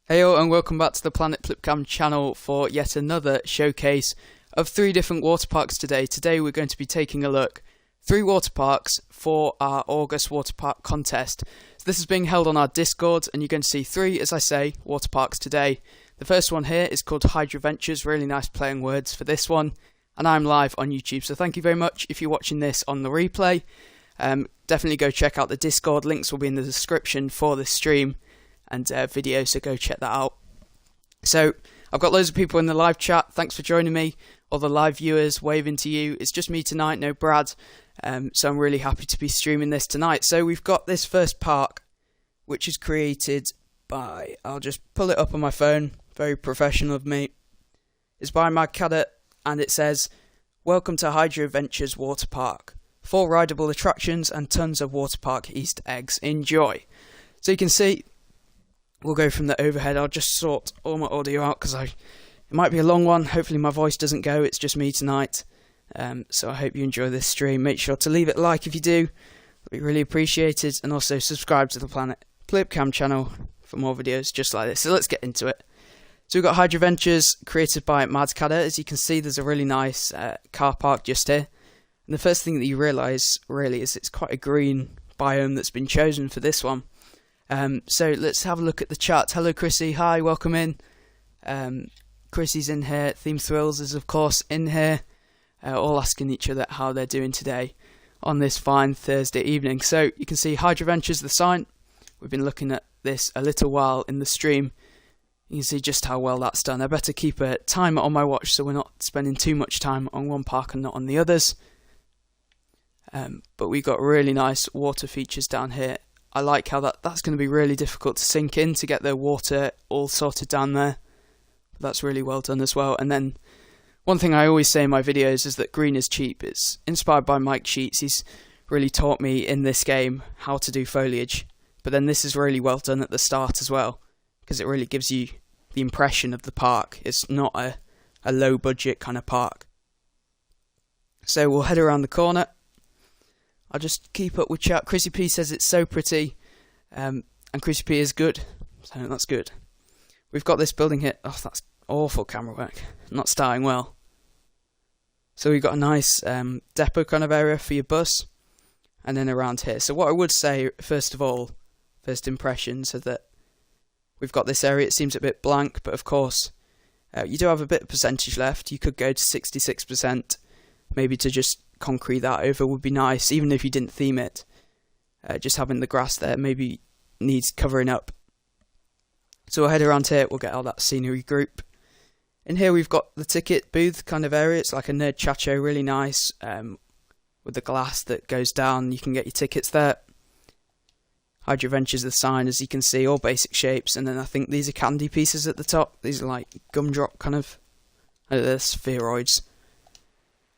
Heyo and welcome back to the Planet Plipcam channel for yet another showcase of 3 different water parks today. Today we're going to be taking a look 3 water parks for our August water park contest. So this is being held on our Discord and you're going to see 3, as I say, water parks today. The first one here is called Hydro Ventures, really nice playing words for this one, and I'm live on YouTube, so thank you very much if you're watching this on the replay. Definitely go check out the Discord, links will be in the description for this stream and video, so go check that out. So I've got loads of people in the live chat, thanks for joining me, all the live viewers, waving to you. It's just me tonight, no Brad, so I'm really happy to be streaming this tonight. So we've got this first park, which is created by, I'll just pull it up on my phone, very professional of me. It's by Mad Cadet, and it says, "Welcome to Hydro Ventures Water Park. 4 rideable attractions and tons of water park Easter eggs. Enjoy." So you can see, we'll go from the overhead. I'll just sort all my audio out because it might be a long one. Hopefully my voice doesn't go. It's just me tonight. So I hope you enjoy this stream. Make sure to leave it a like if you do. It'll be really appreciated. And also subscribe to the Planet Plipcam channel for more videos just like this. So let's get into it. So we've got Hydro Ventures created by Mad Cadet. As you can see, there's a really nice car park just here. And the first thing that you realise really is it's quite a green biome that's been chosen for this one. So let's have a look at the chat. Hello Chrissy, hi, welcome in. Chrissy's in here, Theme Thrills is of course in here, all asking each other how they're doing today on this fine Thursday evening. So you can see Hydro Ventures, the sign. We've been looking at this a little while in the stream. You can see just how well that's done. I better keep a timer on my watch so we're not spending too much time on one park and not on the others. But we've got really nice water features down here. I like how that's going to be really difficult to sink in to get the water all sorted down there. But that's really well done as well. And then one thing I always say in my videos is that green is cheap. It's inspired by Mike Sheets. He's really taught me in this game how to do foliage. But then this is really well done at the start as well, because it really gives you the impression of the park. It's not a low budget kind of park. So we'll head around the corner. I'll just keep up with chat. Chrissy P says it's so pretty, and Chrissy P is good, so that's good. We've got this building here. Oh, that's awful camera work. Not starting well. So we've got a nice depot kind of area for your bus, and then around here. So what I would say, first of all, first impressions are that we've got this area. It seems a bit blank, but of course, you do have a bit of percentage left. You could go to 66%, maybe to just concrete that over would be nice, even if you didn't theme it. Just having the grass there maybe needs covering up. So we'll head around here, we'll get all that scenery group. In here we've got the ticket booth kind of area. It's like a nerd chacho, really nice, with the glass that goes down. You can get your tickets there. Hydro Ventures, the sign, as you can see, all basic shapes, and then I think these are candy pieces at the top. These are like gumdrop kind of, they're spheroids.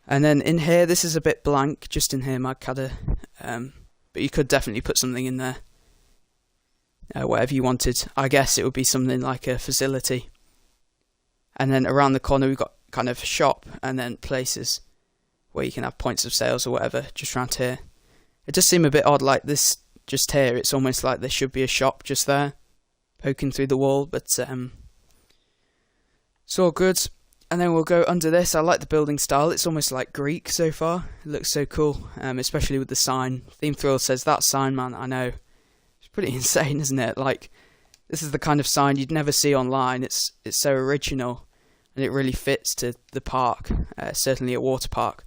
And then in here, this is a bit blank, just in here, Mad Cadet, but you could definitely put something in there, whatever you wanted. I guess it would be something like a facility. And then around the corner, we've got kind of shop, and then places where you can have points of sales or whatever, just around here. It does seem a bit odd, like this, just here, it's almost like there should be a shop just there, poking through the wall, but it's all good. And then we'll go under this. I like the building style. It's almost like Greek so far. It looks so cool, especially with the sign. Theme Thrill says, that sign, man, I know. It's pretty insane, isn't it? Like, this is the kind of sign you'd never see online. It's so original, and it really fits to the park, certainly a water park.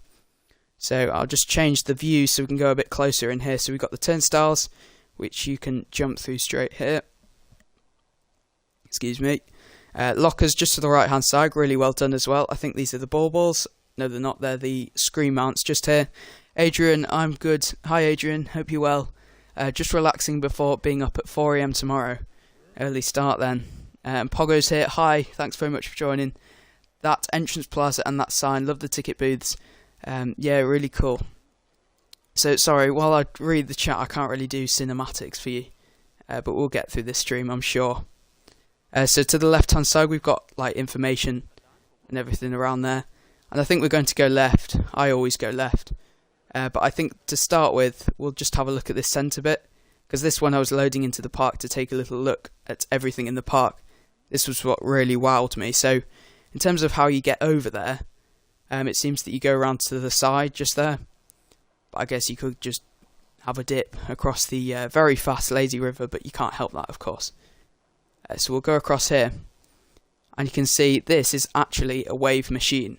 So I'll just change the view so we can go a bit closer in here. So we've got the turnstiles, which you can jump through straight here. Excuse me. Lockers just to the right hand side, really well done as well. I think these are the balls. No, they're not. They're the screen mounts just here. Adrian, I'm good. Hi Adrian, hope you're well. Just relaxing before being up at 4 AM tomorrow. Early start then. Pogo's here. Hi, thanks very much for joining. That entrance plaza and that sign, love the ticket booths. Yeah, really cool. So sorry, while I read the chat, I can't really do cinematics for you, but we'll get through this stream, I'm sure. So to the left hand side we've got like information and everything around there, and I think we're going to go left. I always go left, but I think to start with we'll just have a look at this centre bit, because this one I was loading into the park to take a little look at everything in the park, This was what really wowed me. So in terms of how you get over there, it seems that you go around to the side just there. But I guess you could just have a dip across the very fast lazy river, but you can't help that, of course. So we'll go across here, and you can see this is actually a wave machine.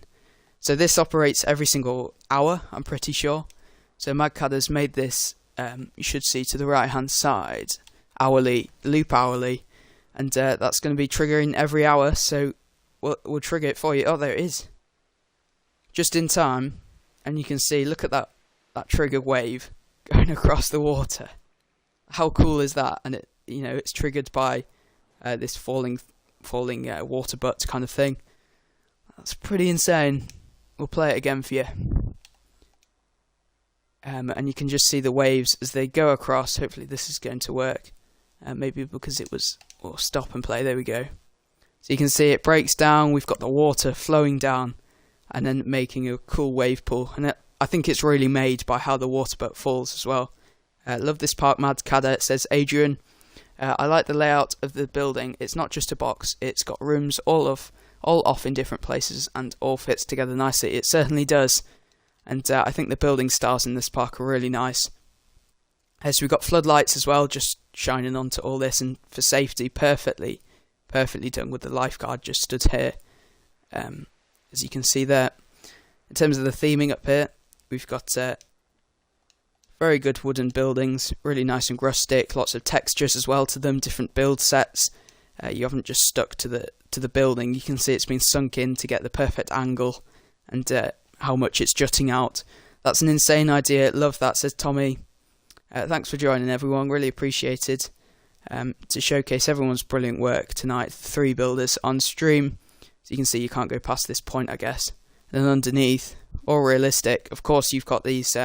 So this operates every single hour, I'm pretty sure. So Magcad has made this, you should see to the right hand side, hourly, loop hourly, and that's going to be triggering every hour, so we'll trigger it for you. Oh, there it is. Just in time, and you can see, look at that triggered wave going across the water. How cool is that? And it, it's triggered by this falling water butt kind of thing. That's pretty insane. We'll play it again for you. And you can just see the waves as they go across. Hopefully this is going to work. Maybe because it was... We'll stop and play. There we go. So you can see it breaks down. We've got the water flowing down and then making a cool wave pool. And I think it's really made by how the water butt falls as well. Love this part, Mad Cadder. It says, Adrian, I like the layout of the building. It's not just a box. It's got rooms all off in different places and all fits together nicely. It certainly does. And I think the building styles in this park are really nice. So we've got floodlights as well, just shining onto all this, and for safety, perfectly done with the lifeguard just stood here. As you can see there. In terms of the theming up here, we've got very good wooden buildings, really nice and rustic, lots of textures as well to them, different build sets. You haven't just stuck to the building. You can see it's been sunk in to get the perfect angle and how much it's jutting out. That's an insane idea. Love that, says Tommy. Thanks for joining, everyone. Really appreciated. To showcase everyone's brilliant work tonight. 3 builders on stream. So you can see you can't go past this point, I guess. And then underneath, all realistic. Of course, you've got these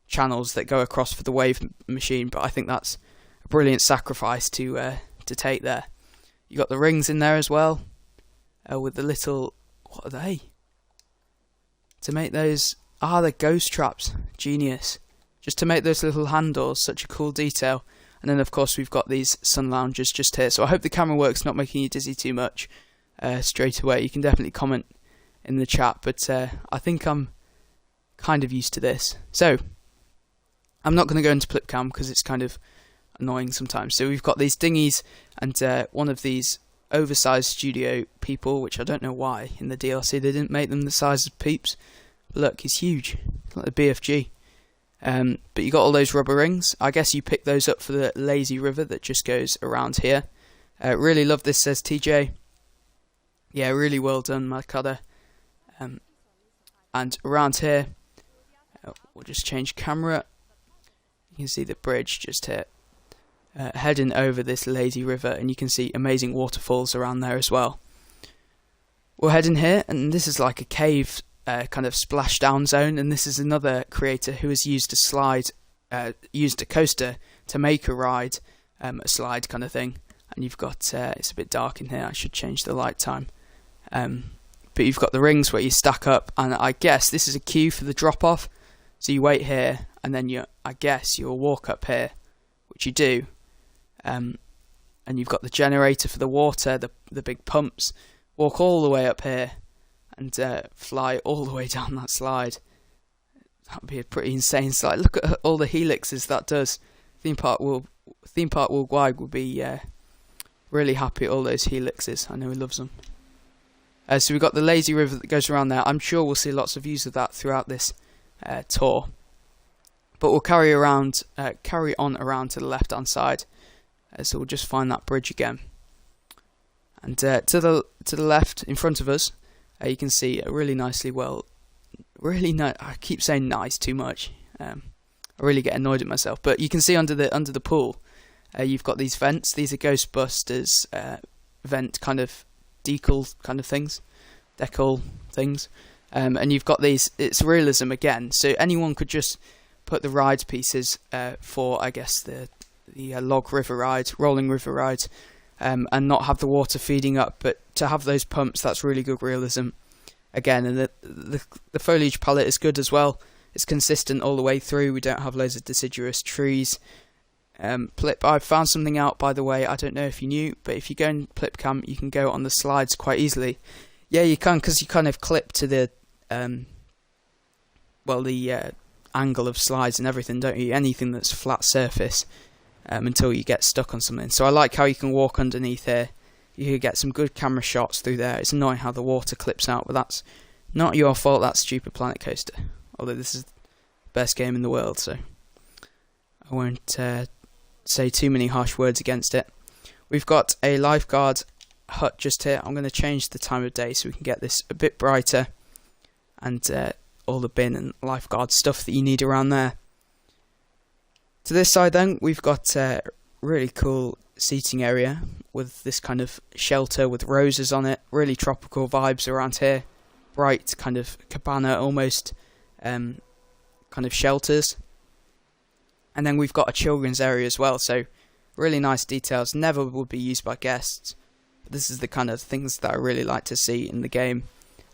channels that go across for the wave machine, but I think that's a brilliant sacrifice to take there. You got the rings in there as well, with the little... What are they? To make those... they're ghost traps. Genius. Just to make those little handles, such a cool detail. And then, of course, we've got these sun loungers just here. So I hope the camera work's not making you dizzy too much straight away. You can definitely comment in the chat, but I think I'm kind of used to this. So, I'm not going to go into Plipcam because it's kind of annoying sometimes. So we've got these dinghies and one of these oversized studio people, which I don't know why in the DLC they didn't make them the size of Peeps. But look, he's huge, like the BFG. But you got all those rubber rings. I guess you pick those up for the lazy river that just goes around here. Really love this, says TJ. Yeah, really well done, Mad Cutter. And around here, we'll just change camera. You can see the bridge just here, heading over this lazy river, and you can see amazing waterfalls around there as well. We're heading here, and this is like a cave kind of splashdown zone, and this is another creator who has used a coaster to make a ride, a slide kind of thing. And you've got it's a bit dark in here. I should change the light time. But you've got the rings where you stack up, and I guess this is a queue for the drop off. So you wait here, and then I guess you'll walk up here, which you do. And you've got the generator for the water, the big pumps. Walk all the way up here and fly all the way down that slide. That would be a pretty insane slide. Look at all the helixes that does. Theme Park Worldwide will be really happy at all those helixes. I know he loves them. So we've got the lazy river that goes around there. I'm sure we'll see lots of views of that throughout this tour. But we'll carry on around to the left hand side. So we'll just find that bridge again. And to the left, in front of us, you can see a really nicely really nice. I keep saying nice too much. I really get annoyed at myself. But you can see under the pool, you've got these vents. These are Ghostbusters vent kind of decal kind of things, decal things. And you've got these. It's realism again. So anyone could just put the ride pieces for, I guess, the log river ride, rolling river ride. And not have the water feeding up, but to have those pumps, that's really good realism. Again, and the foliage palette is good as well. It's consistent all the way through. We don't have loads of deciduous trees. I've found something out, by the way. I don't know if you knew, but if you go in Plipcam, you can go on the slides quite easily. Yeah, you can, because you kind of clip to the angle of slides and everything, don't you? Anything that's flat surface, until you get stuck on something. So I like how you can walk underneath here. You can get some good camera shots through there. It's annoying how the water clips out, but that's not your fault. That's Stupid Planet Coaster. Although this is the best game in the world, so I won't say too many harsh words against it. We've got a Lifeguard Hut just here. I'm going to change the time of day so we can get this a bit brighter, and all the bin and lifeguard stuff that you need around there. To this side then, we've got a really cool seating area with this kind of shelter with roses on it. Really tropical vibes around here. Bright kind of cabana almost kind of shelters. And then we've got a children's area as well, so really nice details. Never would be used by guests. But this is the kind of things that I really like to see in the game.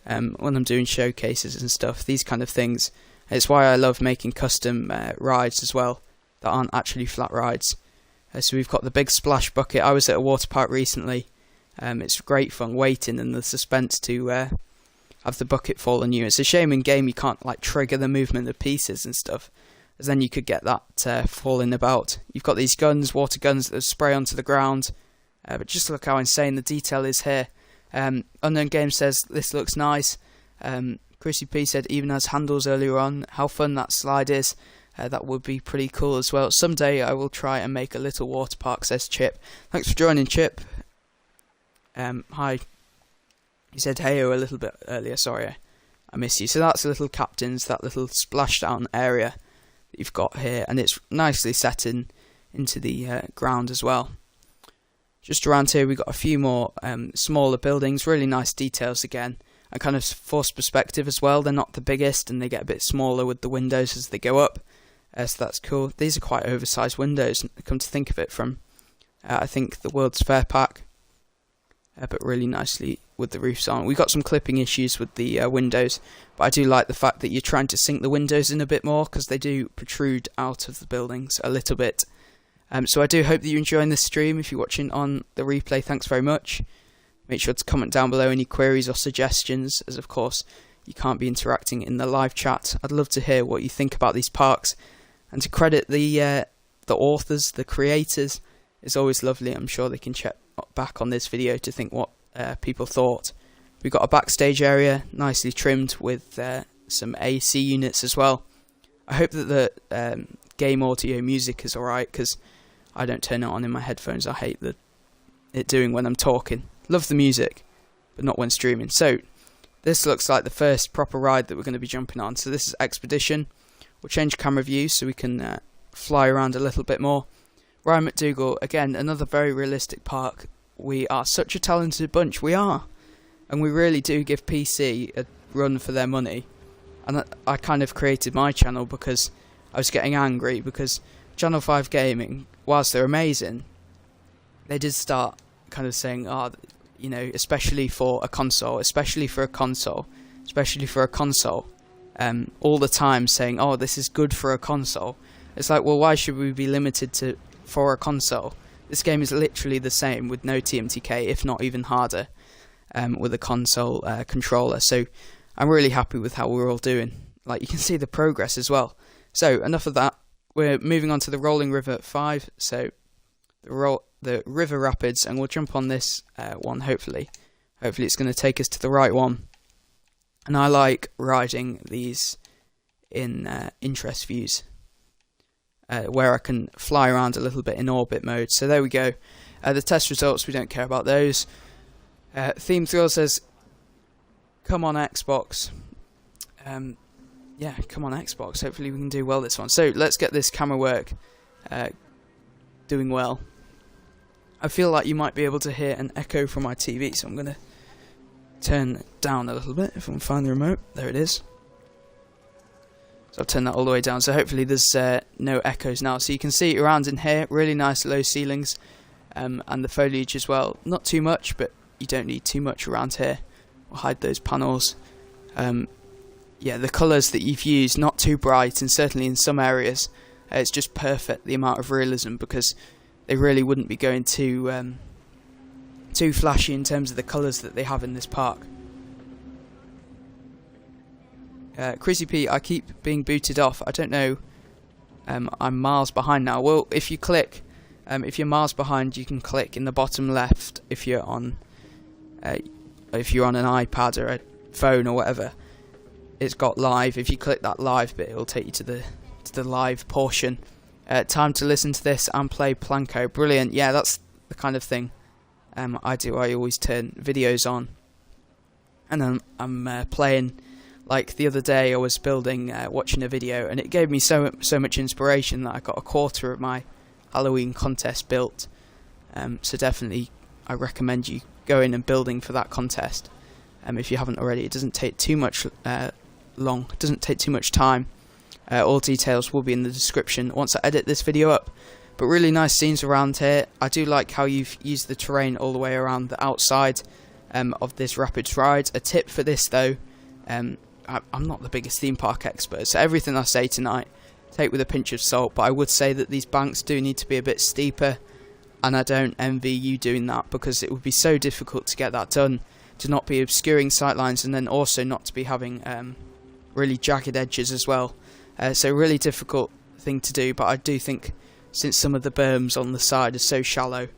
When I'm doing showcases and stuff, these kind of things. It's why I love making custom rides as well that aren't actually flat rides. So we've got the big splash bucket. I was at a water park recently. It's great fun waiting and the suspense to have the bucket fall on you. It's a shame in game you can't like trigger the movement of pieces and stuff, as then you could get that falling about. You've got these guns, water guns that spray onto the ground. But just look how insane the detail is here. Unknown Game says this looks nice. Chrissy P said even has handles earlier on. How fun that slide is. That would be pretty cool as well. Someday I will try and make a little water park, says Chip. Thanks for joining, Chip. Hi. He said heyo a little bit earlier. Sorry, I miss you. So that's the little captains, that little splashdown area that you've got here, and it's nicely set into the ground as well. Just around here we've got a few more smaller buildings, really nice details again, and kind of forced perspective as well. They're not the biggest and they get a bit smaller with the windows as they go up, so that's cool. These are quite oversized windows, come to think of it, from I think the World's Fair pack, but really nicely with the roofs on. We've got some clipping issues with the windows, but I do like the fact that you're trying to sink the windows in a bit more, because they do protrude out of the buildings a little bit. So I do hope that you're enjoying this stream. If you're watching on the replay, thanks very much. Make sure to comment down below any queries or suggestions, as of course you can't be interacting in the live chat. I'd love to hear what you think about these parks, and to credit the authors, the creators, is always lovely. I'm sure they can check back on this video to think what people thought. We've got a backstage area, nicely trimmed with some AC units as well. I hope that the game audio music is alright, because I don't turn it on in my headphones. I hate it doing when I'm talking. Love the music, but not when streaming. So this looks like the first proper ride that we're going to be jumping on. So this is Expedition. We'll change camera view so we can fly around a little bit more. Ryan McDougall, again, another very realistic park. We are such a talented bunch. We are. And we really do give PC a run for their money. And I kind of created my channel because I was getting angry, because Channel 5 Gaming, whilst they're amazing, they did start kind of saying, oh, you know, especially for a console, all the time saying, oh, this is good for a console. It's like, well, why should we be limited to for a console? This game is literally the same with no TMTK, if not even harder, with a console controller. So I'm really happy with how we're all doing. Like, you can see the progress as well. So enough of that. We're moving on to the Rolling River 5. So the River Rapids, and we'll jump on this one. Hopefully it's going to take us to the right one. And I like riding these in interest views, where I can fly around a little bit in orbit mode. So there we go. The test results, we don't care about those. Theme Thrill says, come on Xbox. Yeah, come on Xbox. Hopefully we can do well this one. So let's get this camera work doing well. I feel like you might be able to hear an echo from my TV, so I'm going to turn it down a little bit if I can find the remote. There it is. So I've turned that all the way down, so hopefully there's no echoes now. So you can see around in here, really nice low ceilings, and the foliage as well. Not too much, but you don't need too much around here. We'll hide those panels. Yeah, the colours that you've used, not too bright, and certainly in some areas It's just perfect, the amount of realism, because they really wouldn't be going too flashy in terms of the colours that they have in this park. Chrissy P, I keep being booted off. I don't know. I'm miles behind now. Well, if you click, if you're miles behind, you can click in the bottom left if you're on an iPad or a phone or whatever. It's got live. If you click that live bit, it'll take you to the live portion. Time to listen to this and play Planko. Brilliant. Yeah, that's the kind of thing I do. I always turn videos on, and then I'm playing. Like the other day, I was building, watching a video, and it gave me so much inspiration that I got a quarter of my Halloween contest built. So definitely, I recommend you going and building for that contest. If you haven't already, it doesn't take too much long. It doesn't take too much time. All details will be in the description once I edit this video up. But really nice scenes around here. I do like how you've used the terrain all the way around the outside of this Rapids ride. A tip for this though. I'm not the biggest theme park expert, so everything I say tonight take with a pinch of salt, but I would say that these banks do need to be a bit steeper, and I don't envy you doing that, because it would be so difficult to get that done, to not be obscuring sightlines and then also not to be having really jagged edges as well. So really difficult thing to do, but I do think since some of the berms on the side are so shallow,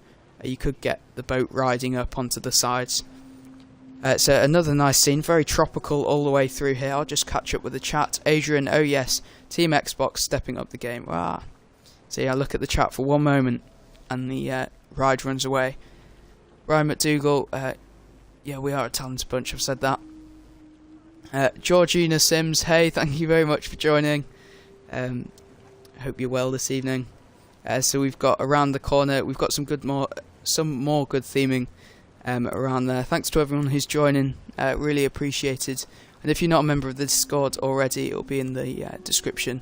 you could get the boat riding up onto the sides. So another nice scene, very tropical all the way through here. I'll just catch up with the chat. Adrian, oh yes, Team Xbox stepping up the game. Wow. See, I look at the chat for one moment and the ride runs away. Ryan McDougall, yeah, we are a talented bunch, I've said that. Georgina Sims, hey, thank you very much for joining. Hope you're well this evening. So we've got around the corner, we've got some more good theming around there. Thanks to everyone who's joining, really appreciated. And if you're not a member of the Discord already, it'll be in the description.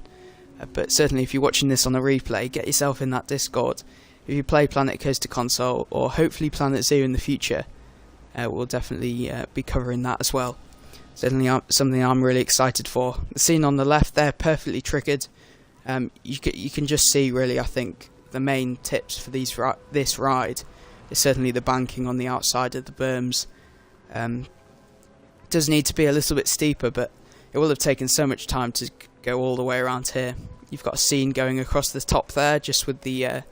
But certainly if you're watching this on a replay, get yourself in that Discord. If you play Planet Coaster Console, or hopefully Planet Zoo in the future, we'll definitely be covering that as well. Certainly something I'm really excited for. The scene on the left there, perfectly triggered. You can just see really, I think, the main tips for this ride. Is certainly the banking on the outside of the berms. Does need to be a little bit steeper, but it will have taken so much time to go all the way around here. You've got a scene going across the top there, just with the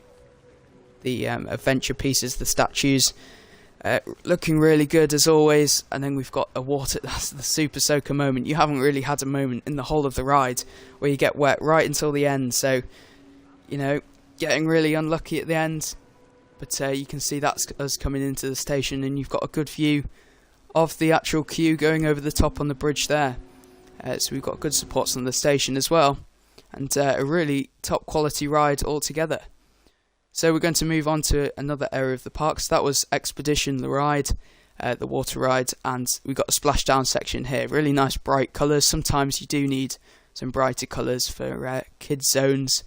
adventure pieces, the statues, looking really good as always. And then we've got a water. That's the Super Soaker moment. You haven't really had a moment in the whole of the ride where you get wet right until the end. So, you know, getting really unlucky at the end. But you can see that's us coming into the station, and you've got a good view of the actual queue going over the top on the bridge there. So we've got good supports on the station as well, and a really top quality ride altogether. So we're going to move on to another area of the park. So that was Expedition, the ride, the water ride, and we've got a splashdown section here. Really nice bright colours. Sometimes you do need some brighter colours for kids zones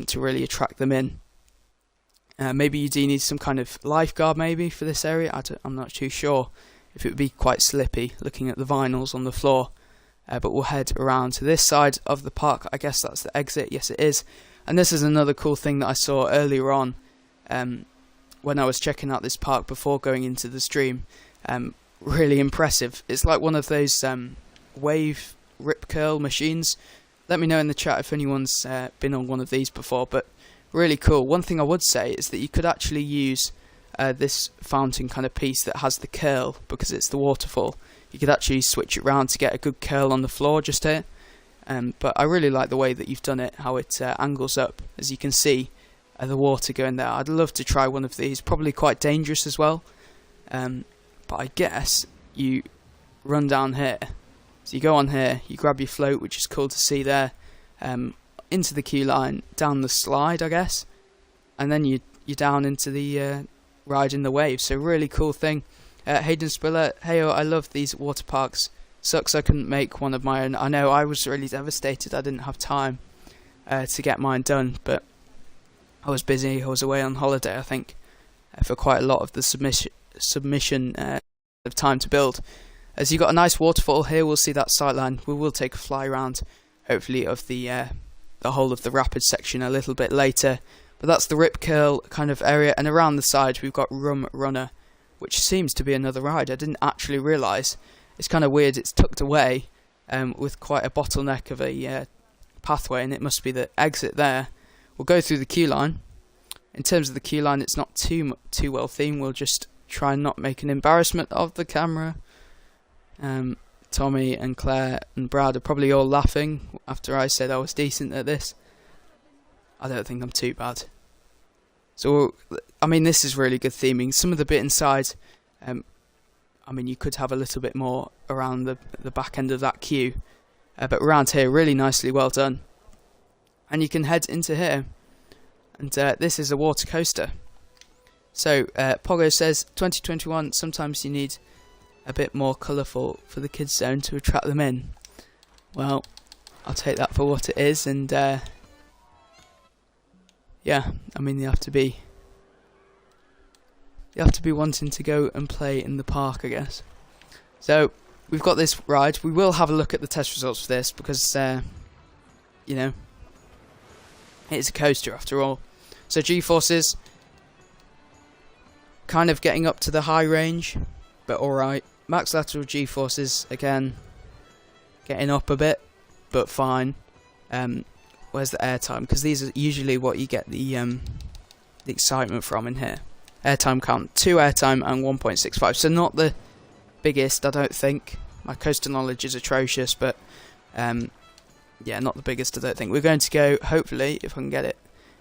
to really attract them in. Maybe you do need some kind of lifeguard maybe for this area. I'm not too sure if it would be quite slippy looking at the vinyls on the floor. But we'll head around to this side of the park. I guess that's the exit. Yes, it is. And this is another cool thing that I saw earlier on when I was checking out this park before going into the stream. Really impressive. It's like one of those wave rip curl machines. Let me know in the chat if anyone's been on one of these before, but really cool. One thing I would say is that you could actually use this fountain kind of piece that has the curl, because it's the waterfall. You could actually switch it around to get a good curl on the floor just here. But I really like the way that you've done it, how it angles up, as you can see the water going there. I'd love to try one of these, probably quite dangerous as well. But I guess you run down here. So you go on here, you grab your float, which is cool to see there, into the queue line, down the slide, I guess, and then you're down into the ride in the waves. So really cool thing. Hayden Spiller, hey, I love these water parks. Sucks I couldn't make one of my own. I know, I was really devastated I didn't have time to get mine done, but I was busy. I was away on holiday, I think, for quite a lot of the submission of time to build. As you got a nice waterfall here, we'll see that sightline. We will take a fly around, hopefully, of the the whole of the rapid section a little bit later. But that's the Rip Curl kind of area, and around the side we've got Rum Runner, which seems to be another ride. I didn't actually realise. It's kind of weird, it's tucked away with quite a bottleneck of a pathway, and it must be the exit there. We'll go through the queue line. In terms of the queue line, it's not too well themed. We'll just try and not make an embarrassment of the camera. Tommy and Claire and Brad are probably all laughing after I said I was decent at this. I don't think I'm too bad. So, I mean, this is really good theming. Some of the bit inside, I mean, you could have a little bit more around the back end of that queue. But around here, really nicely well done. And you can head into here. And this is a water coaster. So, Pogo says, 2021, sometimes you need a bit more colourful for the kids zone to attract them in. Well, I'll take that for what it is, and yeah, I mean, you have to be wanting to go and play in the park, I guess. So we've got this ride. We will have a look at the test results for this because you know, it's a coaster after all. So G-forces kind of getting up to the high range, but alright. Max lateral G-forces again getting up a bit, but fine. Where's the airtime? Because these are usually what you get the excitement from in here. Airtime count, 2 airtime and 1.65. So not the biggest, I don't think. My coaster knowledge is atrocious, but yeah, not the biggest, I don't think. We're going to go, hopefully, if I can get it,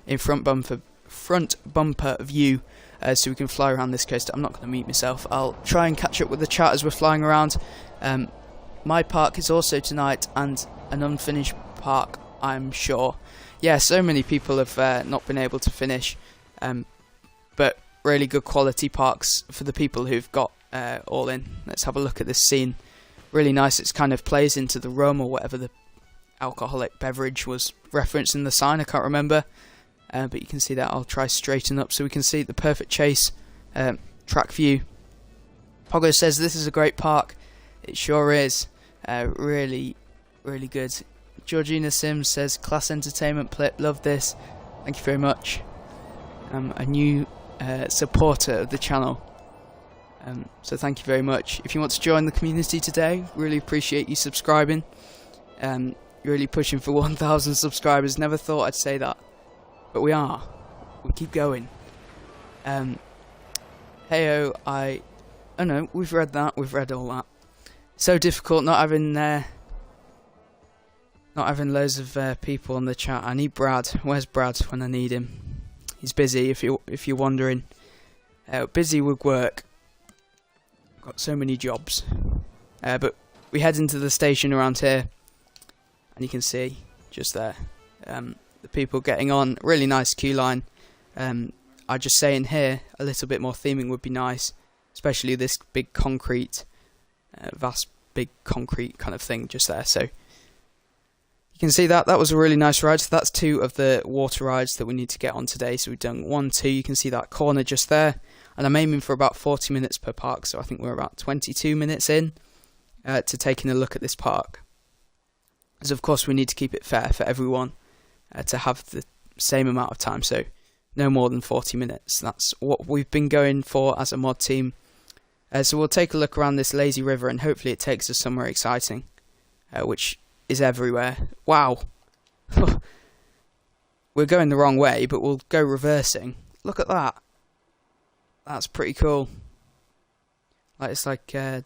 in front bumper view, so we can fly around this coaster. I'm not going to mute myself. I'll try and catch up with the chat as we're flying around. My park is also tonight, and an unfinished park, I'm sure. Yeah, so many people have not been able to finish, but really good quality parks for the people who've got all in. Let's have a look at this scene. Really nice. It kind of plays into the rum or whatever the alcoholic beverage was referenced in the sign. I can't remember, but you can see that. I'll try straighten up so we can see the perfect chase track view. Pogo says this is a great park. It sure is. Really, really good. Georgina Sims says, class entertainment, Plip, love this. Thank you very much. A new supporter of the channel. So thank you very much. If you want to join the community today, really appreciate you subscribing. Really pushing for 1,000 subscribers. Never thought I'd say that, but we are. We keep going. Heyo, oh no, we've read that. We've read all that. So difficult not having loads of people on the chat. I need Brad. Where's Brad when I need him? He's busy. If you're wondering, busy with work. Got so many jobs. But we head into the station around here, and you can see just there the people getting on. Really nice queue line. I just say in here a little bit more theming would be nice, especially this big concrete, vast big concrete kind of thing just there. So you can see that was a really nice ride. So that's 2 of the water rides that we need to get on today. So we've done 1, 2. You can see that corner just there, and I'm aiming for about 40 minutes per park. So I think we're about 22 minutes in to taking a look at this park. As of course we need to keep it fair for everyone to have the same amount of time. So no more than 40 minutes. That's what we've been going for as a mod team. So we'll take a look around this lazy river, and hopefully it takes us somewhere exciting, which is everywhere. Wow. We're going the wrong way, but we'll go reversing. Look at that. That's pretty cool. Like, it's like, I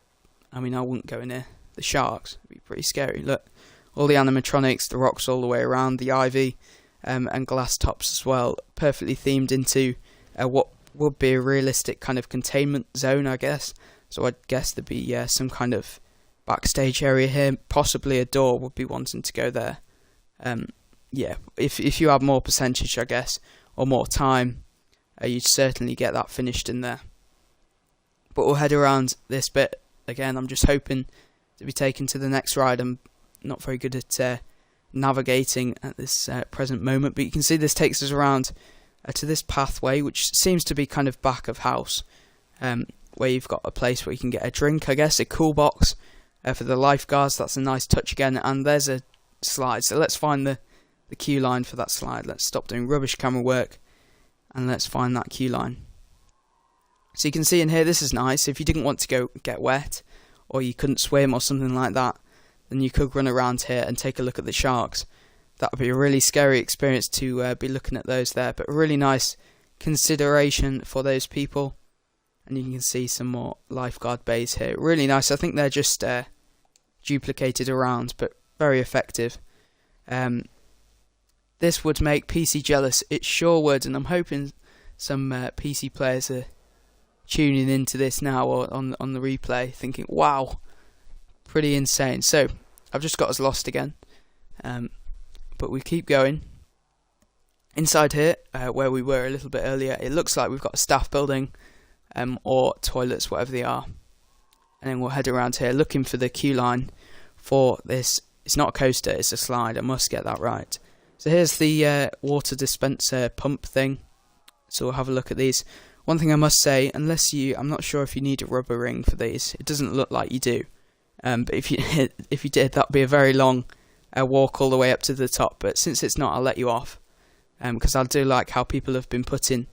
mean, I wouldn't go in here. The sharks would be pretty scary. Look, all the animatronics, the rocks all the way around, the ivy, and glass tops as well. Perfectly themed into what would be a realistic kind of containment zone, I guess. So I'd guess there'd be some kind of backstage area here, possibly a door. Would be wanting to go there. Yeah, if you have more percentage, I guess, or more time, you'd certainly get that finished in there. But we'll head around this bit again. I'm just hoping to be taken to the next ride. I'm not very good at navigating at this present moment, but you can see this takes us around to this pathway, which seems to be kind of back of house, where you've got a place where you can get a drink, I guess, a cool box for the lifeguards. That's a nice touch again, and there's a slide. So let's find the the queue line for that slide. Let's stop doing rubbish camera work and let's find that queue line. So you can see in here, this is nice. If you didn't want to go get wet, or you couldn't swim or something like that, then you could run around here and take a look at the sharks. That would be a really scary experience to be looking at those there, but a really nice consideration for those people. And you can see some more lifeguard bays here. Really nice. I think they're just duplicated around, but very effective. This would make PC jealous. It sure would, and I'm hoping some PC players are tuning into this now or on the replay, thinking, "Wow, pretty insane." So I've just got us lost again, but we keep going. Inside here, where we were a little bit earlier, it looks like we've got a staff building or toilets, whatever they are. And then we'll head around here looking for the queue line for this. It's not a coaster, it's a slide. I must get that right. So here's the water dispenser pump thing. So we'll have a look at these. One thing I must say, I'm not sure if you need a rubber ring for these. It doesn't look like you do. But if you did, that'd be a very long walk all the way up to the top. But since it's not, I'll let you off. Because I do like how people have been putting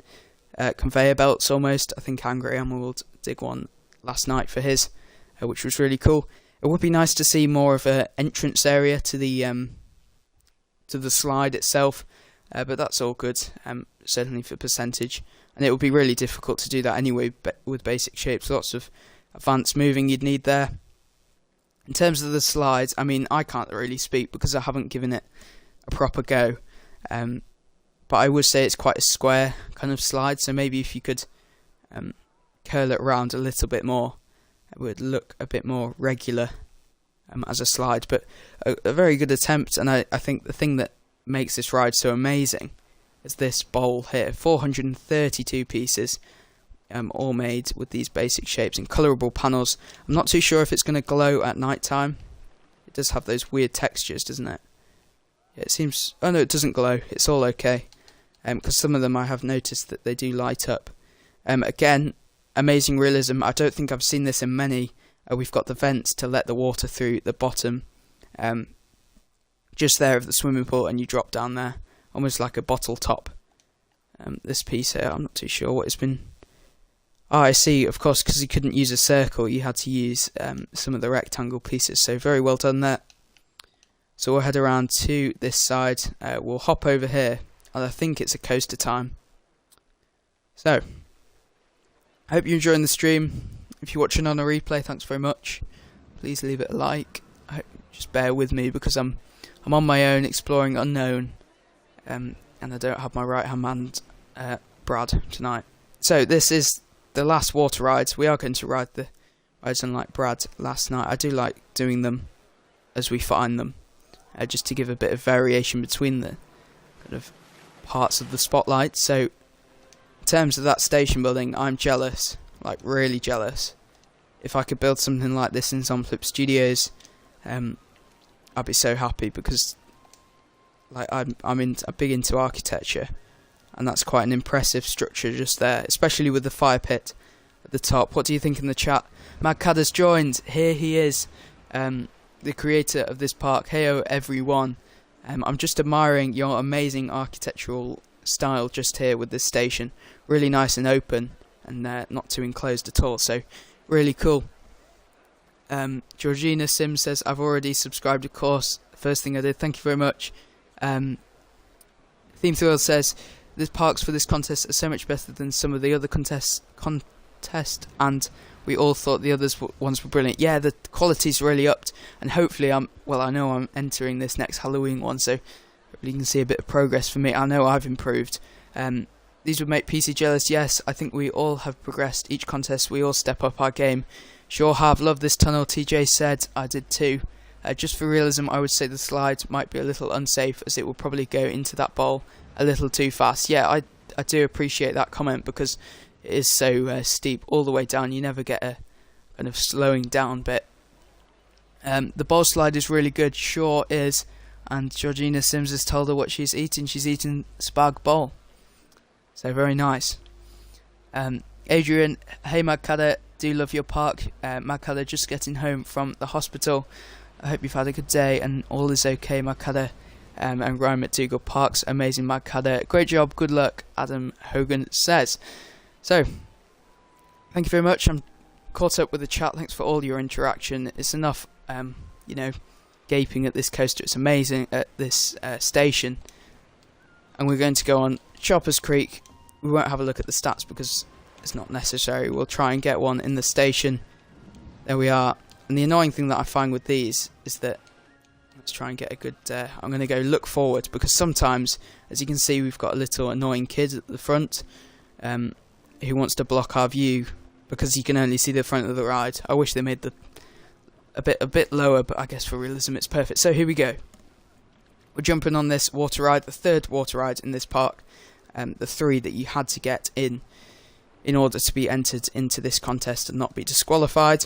conveyor belts almost. I think Angry Emerald did one last night for his, which was really cool. It would be nice to see more of an entrance area to the slide itself, but that's all good, certainly for percentage. And it would be really difficult to do that anyway, but with basic shapes, lots of advanced moving you'd need there. In terms of the slides, I mean, I can't really speak because I haven't given it a proper go, but I would say it's quite a square kind of slide, so maybe if you could curl it around a little bit more, it would look a bit more regular as a slide. But a very good attempt, and I think the thing that makes this ride so amazing is this bowl here. 432 pieces, all made with these basic shapes and colourable panels. I'm not too sure if it's going to glow at night time. It does have those weird textures, doesn't it? Yeah, it seems... Oh no, it doesn't glow. It's all okay. Because some of them I have noticed that they do light up. Again, amazing realism. I don't think I've seen this in many. We've got the vents to let the water through the bottom, just there of the swimming pool, and you drop down there, almost like a bottle top. This piece here, I'm not too sure what it's been... Oh, I see, of course, because you couldn't use a circle, you had to use some of the rectangle pieces, so very well done there. So we'll head around to this side, we'll hop over here, and I think it's a coaster time. So, I hope you're enjoying the stream. If you're watching on a replay, thanks very much. Please leave it a like. Just bear with me because I'm on my own exploring unknown, and I don't have my right hand man, Brad, tonight. So this is the last water rides. We are going to ride the rides unlike Brad last night. I do like doing them as we find them, just to give a bit of variation between the kind of parts of the spotlight. So in terms of that station building, I'm jealous. Like really jealous. If I could build something like this in Zonflip Studios, I'd be so happy because like I'm big into architecture, and that's quite an impressive structure just there, especially with the fire pit at the top. What do you think in the chat? Magcad has joined. Here he is, the creator of this park. Heyo everyone. I'm just admiring your amazing architectural style just here with this station. Really nice and open, and not too enclosed at all, so really cool. Georgina Sim says, I've already subscribed, of course. First thing I did, thank you very much. Theme Thrill says, the parks for this contest are so much better than some of the other contest, and we all thought the ones were brilliant. Yeah, the quality's really upped, and hopefully I know I'm entering this next Halloween one, so hopefully you can see a bit of progress for me. I know I've improved. These would make PC jealous. Yes, I think we all have progressed. Each contest, we all step up our game. Sure have. Love this tunnel, TJ said. I did too. Just for realism, I would say the slide might be a little unsafe, as it will probably go into that bowl a little too fast. Yeah, I do appreciate that comment, because it is so steep all the way down. You never get a kind of slowing down bit. The bowl slide is really good. Sure is. And Georgina Sims has told her what she's eating. She's eating spag bowl. So very nice. Adrian, hey Magcada, do love your park. Magcada, just getting home from the hospital. I hope you've had a good day and all is okay, Magcada. and Ryan McDougall Parks, amazing Mad Cadder, great job, good luck, Adam Hogan says. So, thank you very much. I'm caught up with the chat. Thanks for all your interaction. It's enough, gaping at this coaster. It's amazing at this station. And we're going to go on Choppers Creek. We won't have a look at the stats because it's not necessary. We'll try and get one in the station. There we are. And the annoying thing that I find with these is that, let's try and get a good, I'm going to go look forward, because sometimes, as you can see, we've got a little annoying kid at the front who wants to block our view because you can only see the front of the ride. I wish they made the a bit lower, but I guess for realism it's perfect. So here we go. We're jumping on this water ride, the third water ride in this park, the 3 that you had to get in order to be entered into this contest and not be disqualified.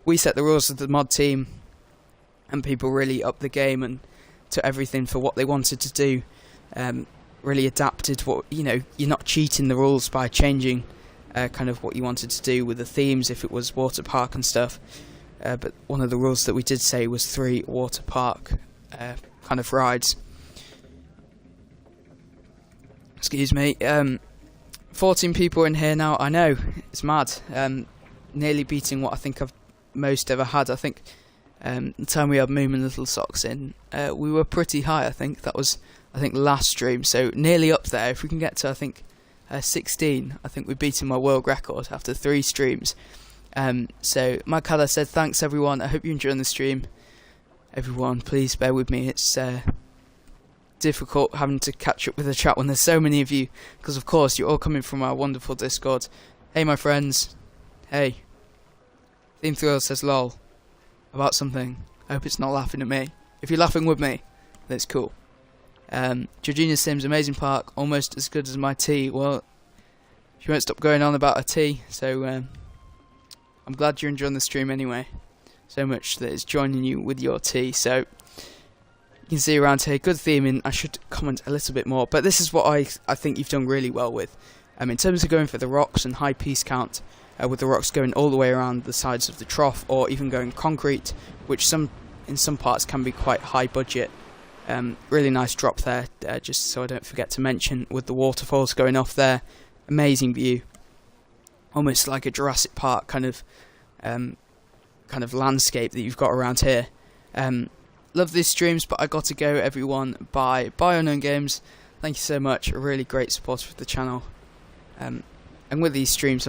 We set the rules of the mod team, and people really upped the game and took everything for what they wanted to do. Really adapted what, you're not cheating the rules by changing kind of what you wanted to do with the themes if it was water park and stuff. But one of the rules that we did say was 3 water park kind of rides. Excuse me. 14 people in here now. I know, it's mad. Nearly beating what I think I've most ever had. I think the time we had Moom and Little Socks in, we were pretty high. I think that was last stream, so nearly up there. If we can get to 16, I think we're beating my world record after 3 streams. So Mad Cadder said, thanks everyone, I hope you're enjoying the stream. Everyone, please bear with me, it's difficult having to catch up with the chat when there's so many of you, because of course you're all coming from our wonderful Discord. Hey my friends, hey. Theme Thrill says lol about something. I hope it's not laughing at me. If you're laughing with me, that's cool. Georgina Sims, amazing park, almost as good as my tea. Well, she won't stop going on about her tea, so I'm glad you're enjoying the stream anyway. So much that it's joining you with your tea. So you can see around here, good theming. I should comment a little bit more, but this is what I think you've done really well with. In terms of going for the rocks and high piece count, with the rocks going all the way around the sides of the trough, or even going concrete, which in some parts can be quite high budget. Really nice drop there, just so I don't forget to mention, with the waterfalls going off there. Amazing view, almost like a Jurassic Park kind of landscape that you've got around here. Love these streams, but I got to go, everyone. By Unknown Games, thank you so much. A really great supporter of the channel. And with these streams,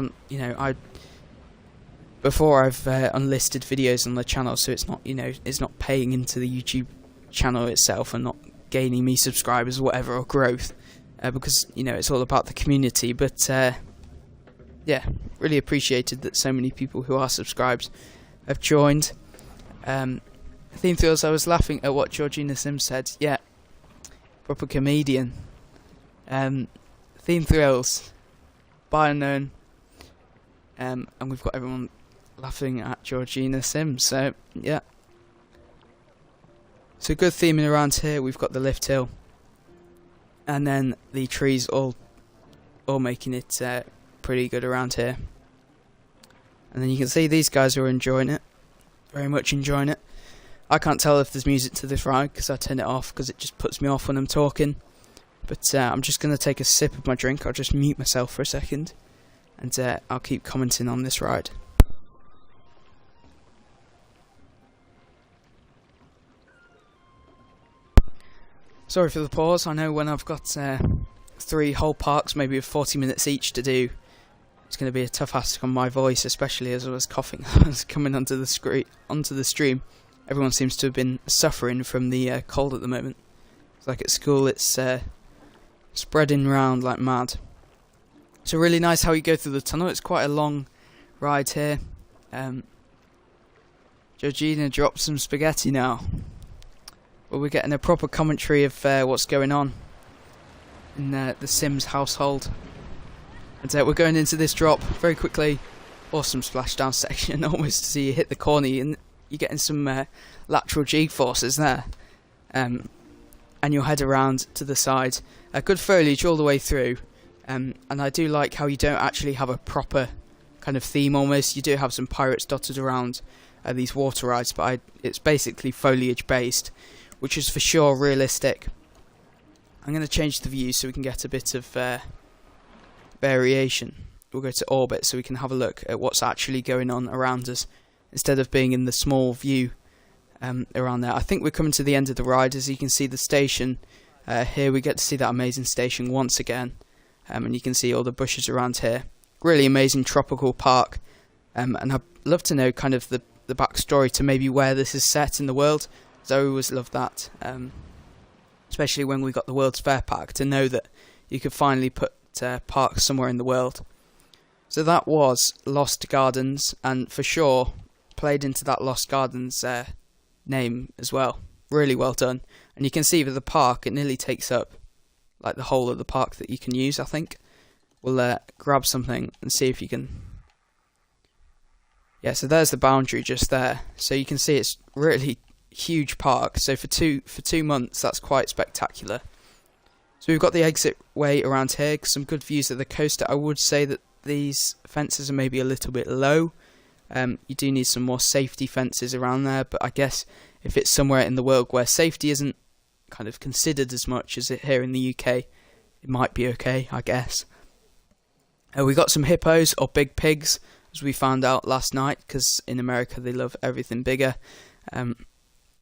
before I've unlisted videos on the channel, so it's not it's not paying into the YouTube channel itself and not gaining me subscribers or whatever, or growth, because it's all about the community. But yeah, really appreciated that so many people who are subscribed have joined. Theme Thrills, I was laughing at what Georgina Sims said. Yeah, proper comedian. Theme Thrills, by Unknown, and we've got everyone laughing at Georgina Sims. So yeah, so good theming around here. We've got the lift hill, and then the trees all making it pretty good around here. And then you can see these guys are enjoying it, very much enjoying it. I can't tell if there's music to this ride because I turn it off because it just puts me off when I'm talking. But I'm just going to take a sip of my drink. I'll just mute myself for a second, and I'll keep commenting on this ride. Sorry for the pause. I know when I've got 3 whole parks, maybe with 40 minutes each to do, it's going to be a tough ask on my voice, especially as I was coughing. I was coming onto the stream. Everyone seems to have been suffering from the cold at the moment. It's like at school, it's spreading round like mad. So really nice how you go through the tunnel. It's quite a long ride here. Georgina dropped some spaghetti now. Well, we're getting a proper commentary of what's going on in the Sims household. And we're going into this drop very quickly. Awesome splashdown section, almost to see you hit the corner, and you're getting some lateral G-forces there. And you'll head around to the side. Good foliage all the way through. And I do like how you don't actually have a proper kind of theme almost. You do have some pirates dotted around these water rides, but it's basically foliage based, which is for sure realistic. I'm going to change the view so we can get a bit of variation. We'll go to orbit so we can have a look at what's actually going on around us, instead of being in the small view around there. I think we're coming to the end of the ride. As you can see, the station here, we get to see that amazing station once again, and you can see all the bushes around here. Really amazing tropical park, and I'd love to know kind of the backstory to maybe where this is set in the world. So I always love that, especially when we got the World's Fair Park, to know that you could finally put parks somewhere in the world. So that was Lost Gardens, and for sure played into that Lost Gardens name as well. Really well done. And you can see with the park, it nearly takes up like the whole of the park that you can use, I think. We'll grab something and see if you can... Yeah, so there's the boundary just there. So you can see it's really huge park. So for two months, that's quite spectacular. So we've got the exit way around here, some good views of the coast. I would say that these fences are maybe a little bit low. You do need some more safety fences around there, but I guess if it's somewhere in the world where safety isn't kind of considered as much as it here in the UK, it might be okay, I guess. We got some hippos, or big pigs, as we found out last night, because in America they love everything bigger.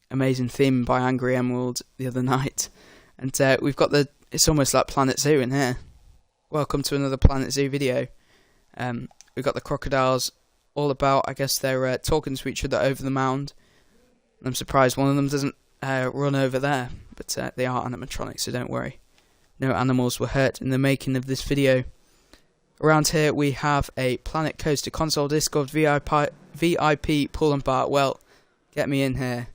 Amazing theme by Angry Emerald the other night. And we've got it's almost like Planet Zoo in here. Welcome to another Planet Zoo video. We've got the crocodiles all about. I guess they're talking to each other over the mound. I'm surprised one of them doesn't run over there, but they are animatronics, so don't worry. No animals were hurt in the making of this video. Around here we have a Planet Coaster console Discord VIP pull and bar. Well, get me in here,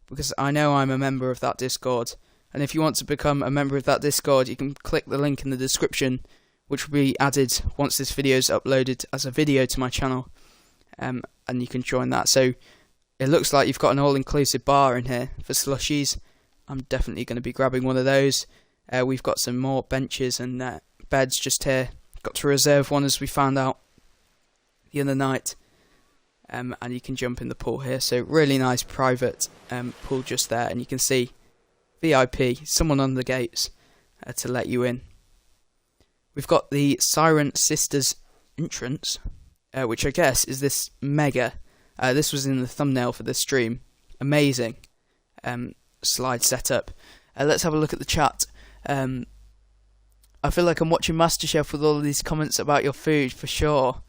because I know I'm a member of that Discord. And if you want to become a member of that Discord, you can click the link in the description, which will be added once this video is uploaded as a video to my channel. And you can join that. So it looks like you've got an all-inclusive bar in here for slushies. I'm definitely going to be grabbing one of those. We've got some more benches and beds just here. Got to reserve one, as we found out the other night. And you can jump in the pool here. So really nice private pool just there. And you can see VIP, someone on the gates to let you in. We've got the Siren Sisters entrance, which I guess is this mega. This was in the thumbnail for the stream. Amazing slide setup. Let's have a look at the chat. I feel like I'm watching MasterChef with all of these comments about your food, for sure.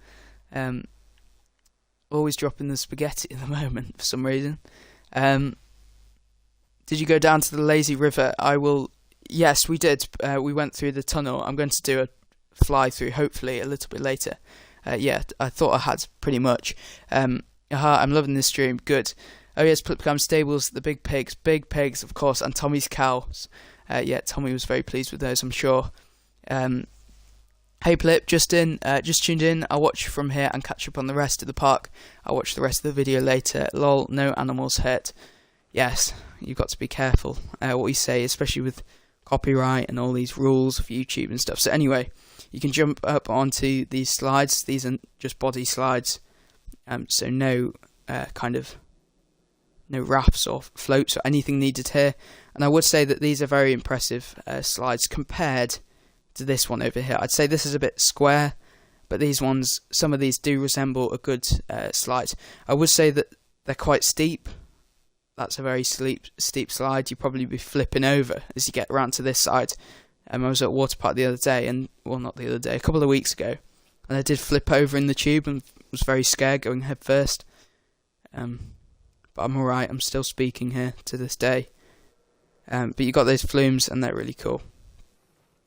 Always dropping the spaghetti at the moment for some reason. Did you go down to the lazy river? Yes, we did. We went through the tunnel. I'm going to do a fly through, hopefully, a little bit later. Yeah, I thought I had pretty much. I'm loving this stream. Good. Oh yes, Plipcam stables, the big pigs, of course, and Tommy's cows. Yeah, Tommy was very pleased with those, I'm sure. Hey Plip, just tuned in. I'll watch from here and catch up on the rest of the park. I'll watch the rest of the video later. Lol, no animals hurt. Yes, you've got to be careful what you say, especially with copyright and all these rules of YouTube and stuff. So anyway, you can jump up onto these slides. These are just body slides, so no no rafts or floats or anything needed here. And I would say that these are very impressive slides compared to this one over here. I'd say this is a bit square, but these ones, some of these do resemble a good slide. I would say that they're quite steep. That's a very steep slide. You'd probably be flipping over as you get around to this side. I was at water park the other day, not the other day, a couple of weeks ago, and I did flip over in the tube and was very scared going head first. But I'm alright. I'm still speaking here to this day. But you got those flumes, and they're really cool.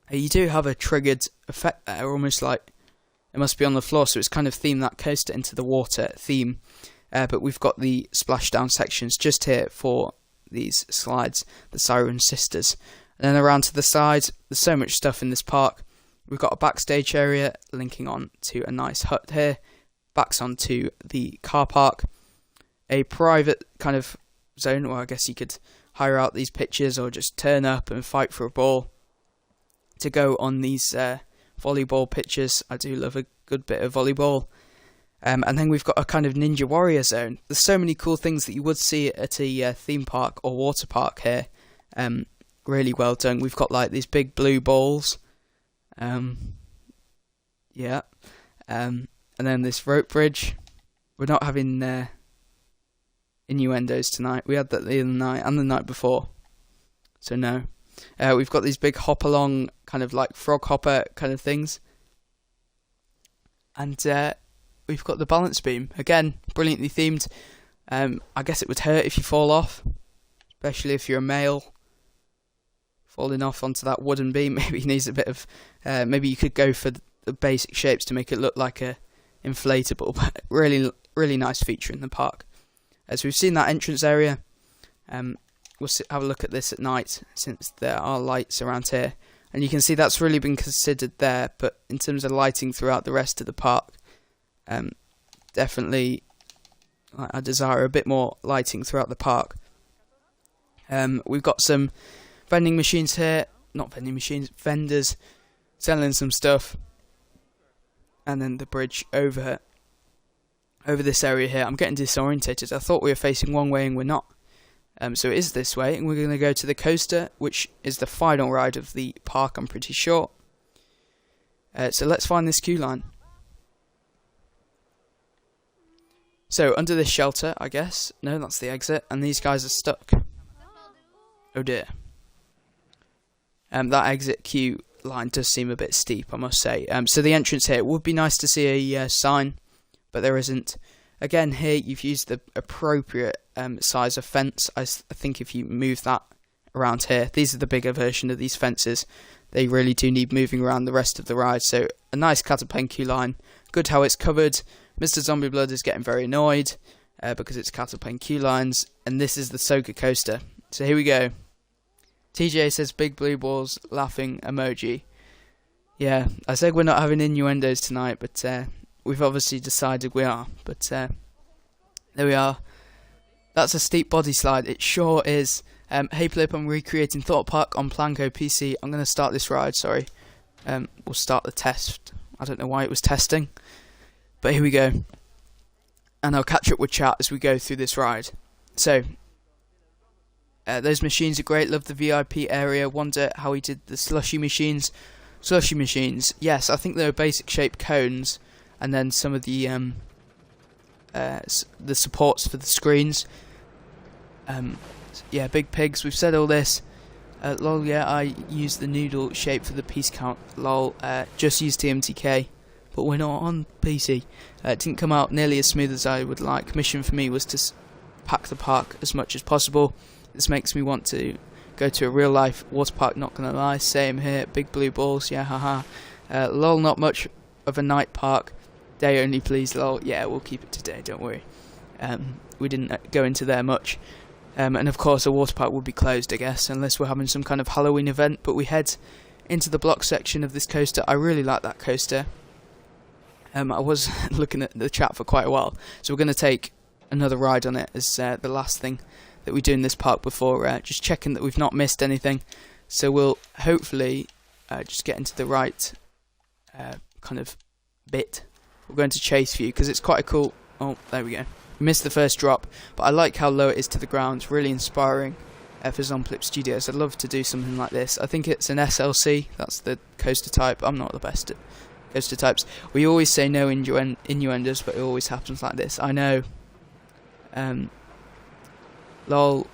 You do have a triggered effect there, almost like it must be on the floor, so it's kind of themed that coaster into the water theme. But we've got the splashdown sections just here for these slides, the Siren Sisters. And then around to the side, there's so much stuff in this park. We've got a backstage area linking on to a nice hut here, backs onto the car park, a private kind of zone where I guess you could hire out these pitches or just turn up and fight for a ball to go on these volleyball pitches. I do love a good bit of volleyball. And then we've got a kind of Ninja Warrior zone. There's so many cool things that you would see at a theme park or water park here. Really well done. We've got like these big blue balls. Yeah. And then this rope bridge. We're not having innuendos tonight. We had that the other night and the night before. So no. We've got these big hop along kind of like frog hopper kind of things. And we've got the balance beam. Again, brilliantly themed. I guess it would hurt if you fall off. Especially if you're a male. Falling off onto that wooden beam maybe needs a bit of... maybe you could go for the basic shapes to make it look like a inflatable. But really, really nice feature in the park. As we've seen that entrance area. We'll have a look at this at night since there are lights around here. And you can see that's really been considered there. But in terms of lighting throughout the rest of the park... definitely I desire a bit more lighting throughout the park. We've got some vending machines here, not vending machines, vendors selling some stuff, and then the bridge over this area here. I'm getting disorientated. I thought we were facing one way and we're not. So it is this way, and we're going to go to the coaster, which is the final ride of the park, I'm pretty sure. So let's find this queue line. So, under this shelter, I guess. No, that's the exit. And these guys are stuck. Oh dear. That exit queue line does seem a bit steep, I must say. So the entrance here, it would be nice to see a sign, but there isn't. Again, here you've used the appropriate size of fence. I think if you move that around here, these are the bigger version of these fences. They really do need moving around the rest of the ride. So, a nice Catapane queue line. Good how it's covered. Mr. Zombie Blood is getting very annoyed because it's Catapane queue lines, and this is the Soga coaster. So here we go. TJ says big blue balls, laughing emoji. Yeah, I said we're not having innuendos tonight, but we've obviously decided we are. But there we are. That's a steep body slide. It sure is. Hey Plip, I'm recreating Thought Park on Planco PC. I'm going to start this ride, sorry. We'll start the test. I don't know why it was testing. But here we go. And I'll catch up with chat as we go through this ride. So, those machines are great. Love the VIP area. Wonder how he did the slushy machines. Slushy machines. Yes, I think they were basic shaped cones. And then some of the supports for the screens. Yeah, big pigs. We've said all this. Lol, yeah, I used the noodle shape for the piece count. Lol, just used TMTK. But we're not on PC. It didn't come out nearly as smooth as I would like. Mission for me was to pack the park as much as possible. This makes me want to go to a real life water park, not gonna lie. Same here, big blue balls, yeah, haha. Lol, not much of a night park. Day only please, lol. Yeah, we'll keep it to day, don't worry. We didn't go into there much. And of course a water park would be closed, I guess, unless we're having some kind of Halloween event. But we head into the block section of this coaster. I really like that coaster. I was looking at the chat for quite a while, so we're going to take another ride on it as the last thing that we do in this park before just checking that we've not missed anything. So we'll hopefully just get into the right kind of bit. We're going to Chase View because it's quite a cool... Oh, there we go. We missed the first drop, but I like how low it is to the ground. It's really inspiring for Zomplip Studios. I'd love to do something like this. I think it's an SLC. That's the coaster type. I'm not the best at coaster types. We always say no innuendos, but it always happens like this. I know. Lol.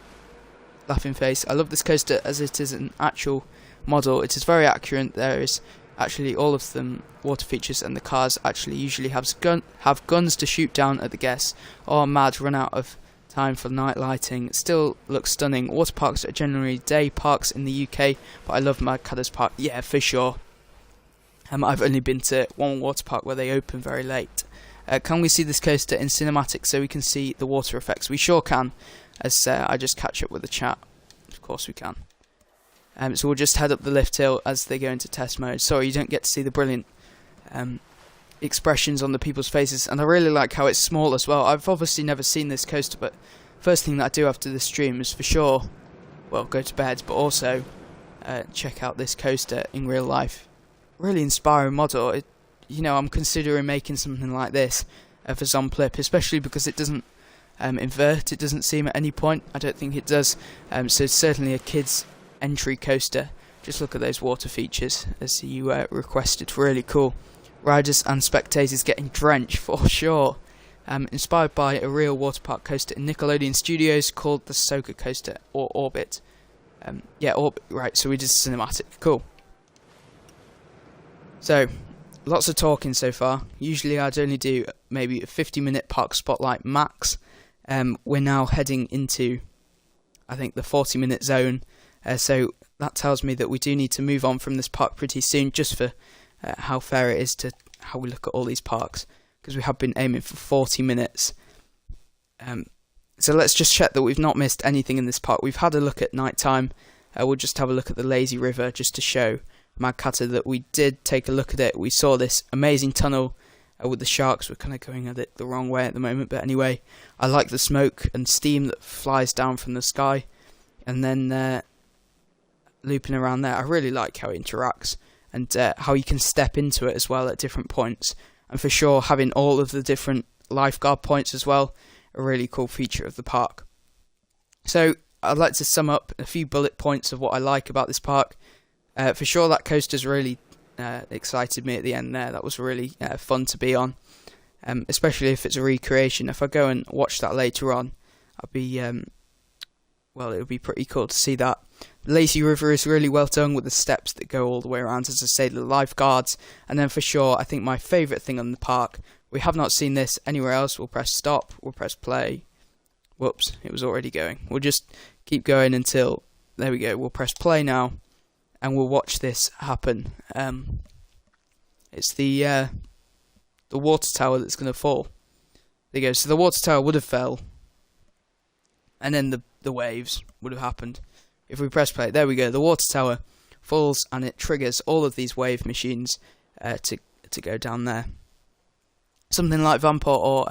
Laughing face. I love this coaster as it is an actual model. It is very accurate. There is actually all of them water features, and the cars actually usually have guns to shoot down at the guests. Oh, mad, run out of time for night lighting. It still looks stunning. Water parks are generally day parks in the UK, but I love Mad Cadder's Park. Yeah, for sure. I've only been to one water park where they open very late. Can we see this coaster in cinematic so we can see the water effects? We sure can, as I just catch up with the chat. Of course we can. So we'll just head up the lift hill as they go into test mode. Sorry, you don't get to see the brilliant expressions on the people's faces, and I really like how it's small as well. I've obviously never seen this coaster, but first thing that I do after this stream is for sure, well, go to bed, but also check out this coaster in real life. Really inspiring model. You know, I'm considering making something like this for Zonplip, especially because it doesn't invert. It doesn't seem at any point. I don't think it does. So it's certainly a kid's entry coaster. Just look at those water features as you requested. Really cool. Riders and spectators getting drenched for sure. Inspired by a real water park coaster in Nickelodeon Studios called the Soaker Coaster, or Orbit. Orbit, right, so we did cinematic. Cool. So, lots of talking so far. Usually I'd only do maybe a 50-minute park spotlight max. We're now heading into, I think, the 40-minute zone. So that tells me that we do need to move on from this park pretty soon, just for how fair it is to how we look at all these parks, because we have been aiming for 40 minutes. So let's just check that we've not missed anything in this park. We've had a look at night time. We'll just have a look at the lazy river just to show Magcatter that we did take a look at it. We saw this amazing tunnel with the sharks. We're kind of going at it the wrong way at the moment, but anyway, I like the smoke and steam that flies down from the sky, and then looping around there. I really like how it interacts, and how you can step into it as well at different points, and for sure having all of the different lifeguard points as well, a really cool feature of the park. So I'd like to sum up a few bullet points of what I like about this park. For sure that coaster's really excited me at the end there. That was really fun to be on, especially if it's a recreation. If I go and watch that later on, I'll be it would be pretty cool to see that. The lazy river is really well done with the steps that go all the way around, as I say, the lifeguards. And then for sure, I think my favourite thing on the park, we have not seen this anywhere else. We'll press stop, we'll press play. Whoops, it was already going. We'll just keep going until, there we go, we'll press play now, and we'll watch this happen. It's the water tower that's going to fall. There you go, so the water tower would have fell, and then the waves would have happened. If we press play, there we go, the water tower falls, and it triggers all of these wave machines to go down there. Something like Vampire or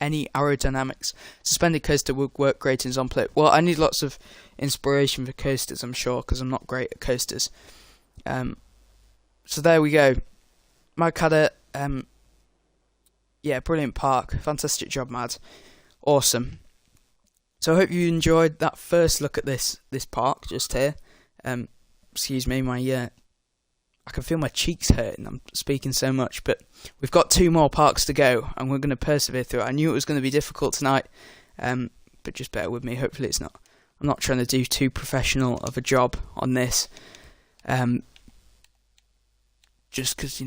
any aerodynamics suspended coaster would work great in Zonplip. Well, I need lots of inspiration for coasters, I'm sure, because I'm not great at coasters. So there we go. Magcatter, brilliant park. Fantastic job, Mad. Awesome. So I hope you enjoyed that first look at this park just here. Excuse me, I can feel my cheeks hurting. I'm speaking so much, but we've got 2 more parks to go, and we're going to persevere through it. I knew it was going to be difficult tonight, but just bear with me. Hopefully it's not. I'm not trying to do too professional of a job on this, just because,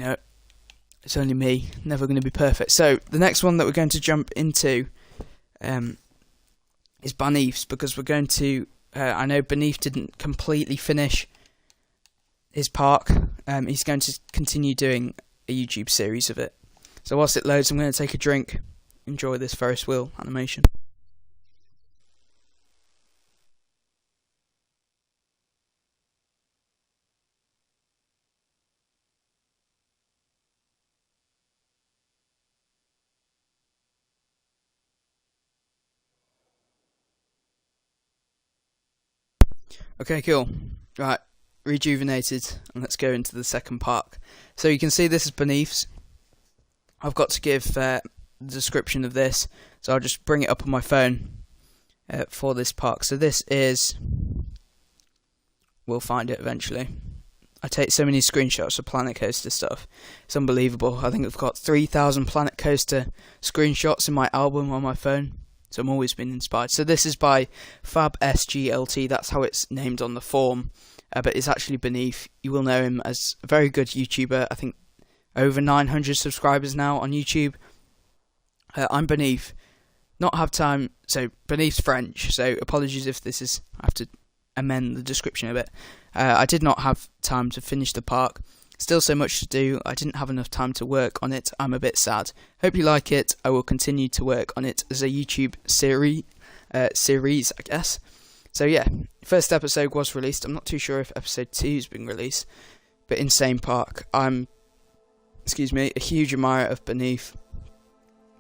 it's only me, never going to be perfect. So the next one that we're going to jump into is Beneath's, because we're going to, I know Beneath didn't completely finish his park. He's going to continue doing a YouTube series of it. So whilst it loads, I'm going to take a drink, enjoy this Ferris wheel animation. Okay, cool. Right, rejuvenated, and let's go into the second park. So you can see this is Beneath's. I've got to give the description of this, so I'll just bring it up on my phone for this park. So this is, we'll find it eventually. I take so many screenshots of Planet Coaster stuff. It's unbelievable. I think I've got 3,000 Planet Coaster screenshots in my album on my phone. So I'm always been inspired. So this is by FabSGLT. That's how it's named on the form. But it's actually Beneath. You will know him as a very good YouTuber. I think over 900 subscribers now on YouTube. I'm Beneath. Not have time. So Beneath's French. So apologies if this is. I have to amend the description a bit. I did not have time to finish the park. Still so much to do. I didn't have enough time to work on it. I'm a bit sad. Hope you like it. I will continue to work on it as a YouTube series, I guess. So yeah, first episode was released. I'm not too sure if episode 2 has been released, but insane park. I'm, a huge admirer of Beneath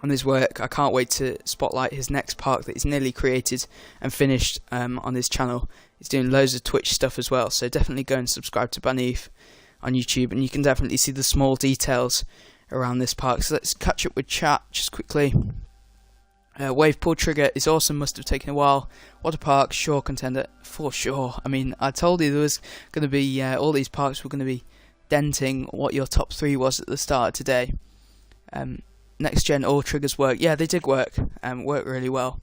on his work. I can't wait to spotlight his next park that he's nearly created and finished on his channel. He's doing loads of Twitch stuff as well, so definitely go and subscribe to Beneath on YouTube, and you can definitely see the small details around this park. So let's catch up with chat just quickly. Wave pull trigger is awesome, must have taken a while. Water park, sure contender, for sure. I mean, I told you there was going to be, all these parks were going to be denting what your top 3 was at the start of today. Next gen, all triggers work. Yeah, they did work, worked really well.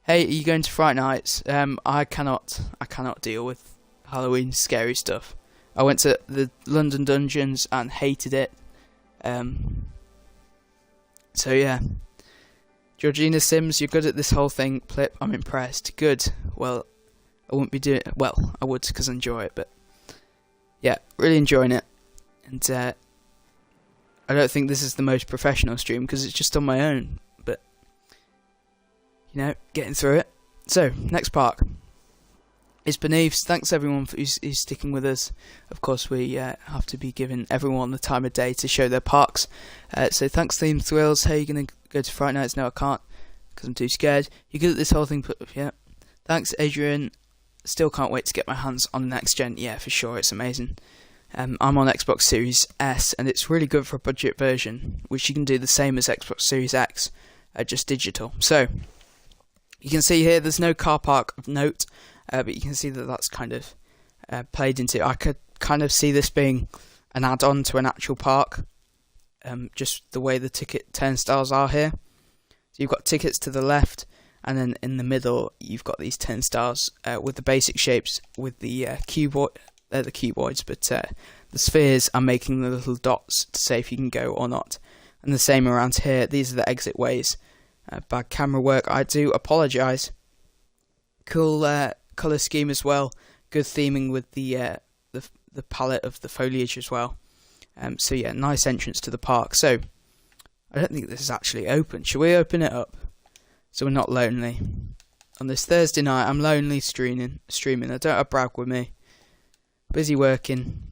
Hey, are you going to Fright Nights? I cannot deal with Halloween scary stuff. I went to the London Dungeons and hated it. So yeah. Georgina Sims, you're good at this whole thing. Plip, I'm impressed. Good. Well, I wouldn't be doing it. Well, I would because I enjoy it, but yeah, really enjoying it. And I don't think this is the most professional stream because it's just on my own, but you know, getting through it. So, next park is Beneath. Thanks everyone who's sticking with us. Of course, we have to be giving everyone the time of day to show their parks. So thanks Theme Thrills. Hey, you're going to go to Fright Nights? No, I can't because I'm too scared. You're good at this whole thing, but yeah. Thanks Adrian. Still can't wait to get my hands on the next gen. Yeah, for sure, it's amazing. I'm on Xbox Series S, and it's really good for a budget version, which you can do the same as Xbox Series X, just digital. So, you can see here there's no car park of note, but you can see that that's kind of played into. I could kind of see this being an add-on to an actual park, just the way the ticket turnstiles are here. So you've got tickets to the left, and then in the middle you've got these turnstiles with the basic shapes with the the cuboids, but the spheres are making the little dots to say if you can go or not. And the same around here. These are the exit ways. Bad camera work, I do apologise. Cool colour scheme as well. Good theming with the palette of the foliage as well. So yeah, nice entrance to the park. So I don't think this is actually open. Shall we open it up so we're not lonely? On this Thursday night, I'm lonely streaming. I don't have Brad with me. Busy working.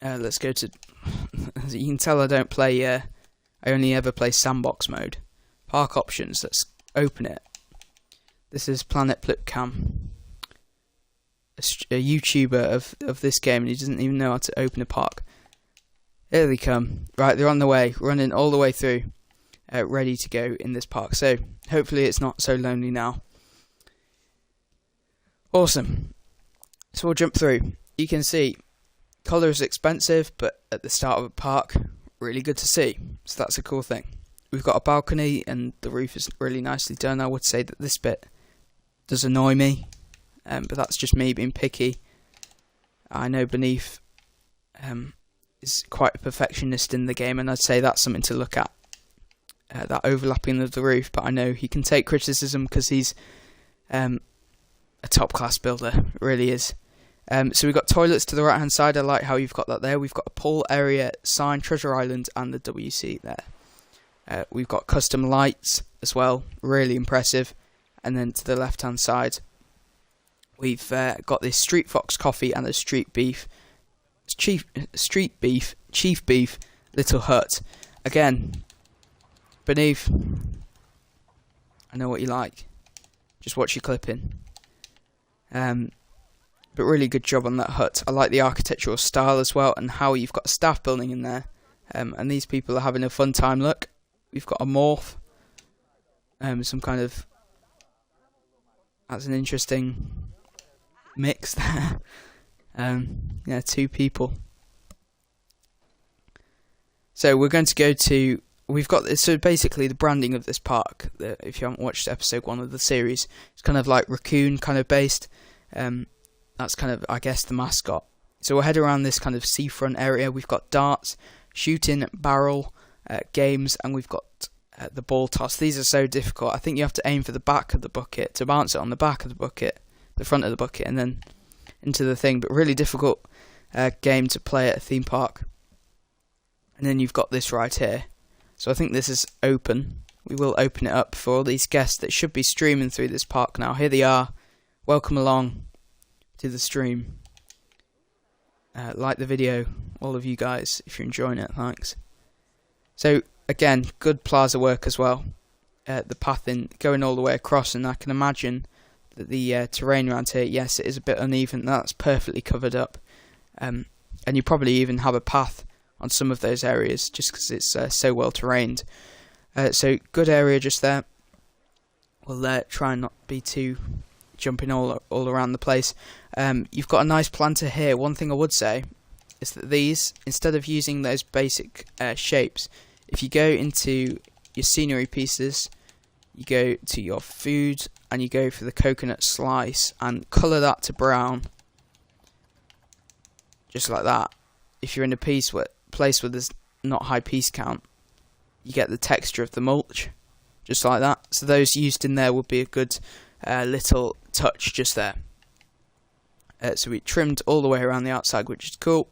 Let's go to. As you can tell, I don't play. I only ever play sandbox mode. Park options. Let's open it. This is Planet Plipcam, a YouTuber of this game, and he doesn't even know how to open a park. Here they come. Right, they're on the way, running all the way through, ready to go in this park. So hopefully it's not so lonely now. Awesome. So we'll jump through. You can see colour is expensive, but at the start of a park, really good to see. So that's a cool thing. We've got a balcony and the roof is really nicely done. I would say that this bit does annoy me, but that's just me being picky. I know Beneath is quite a perfectionist in the game, and I'd say that's something to look at. That overlapping of the roof, but I know he can take criticism because he's a top class builder, it really is. So we've got toilets to the right hand side. I like how you've got that there. We've got a pool area sign, Treasure Island, and the WC there. We've got custom lights as well, really impressive. And then to the left hand side, we've got this Street Fox coffee and a Street Beef Chief Beef Little Hut. Again, Beneath, I know what you like. Just watch your clipping. But really good job on that hut. I like the architectural style as well, and how you've got a staff building in there. And these people are having a fun time. Look, we've got a morph. Some kind of. That's an interesting mix there. Yeah, 2 people. So we're going to go to. We've got this. So basically, the branding of this park. If you haven't watched episode 1 of the series, it's kind of like raccoon kind of based. That's kind of, I guess, the mascot. So we'll head around this kind of seafront area. We've got darts, shooting, barrel, games, and we've got the ball toss. These are so difficult. I think you have to aim for the back of the bucket to bounce it on the back of the bucket, the front of the bucket, and then into the thing. But really difficult game to play at a theme park. And then you've got this right here. So I think this is open. We will open it up for all these guests that should be streaming through this park now. Here they are. Welcome along to the stream. Like the video, all of you guys, if you're enjoying it, thanks. So again, good plaza work as well. The pathing going all the way across, and I can imagine that the terrain around here, yes, it is a bit uneven. That's perfectly covered up, and you probably even have a path on some of those areas, just because it's so well terrained. So good area just there. We'll try and not be too jumping all around the place. You've got a nice planter here. One thing I would say is that these, instead of using those basic shapes, if you go into your scenery pieces, you go to your food and you go for the coconut slice and colour that to brown, just like that. If you're in a place where there's not high piece count, you get the texture of the mulch, just like that. So those used in there would be a good little touch just there. So we trimmed all the way around the outside, which is cool.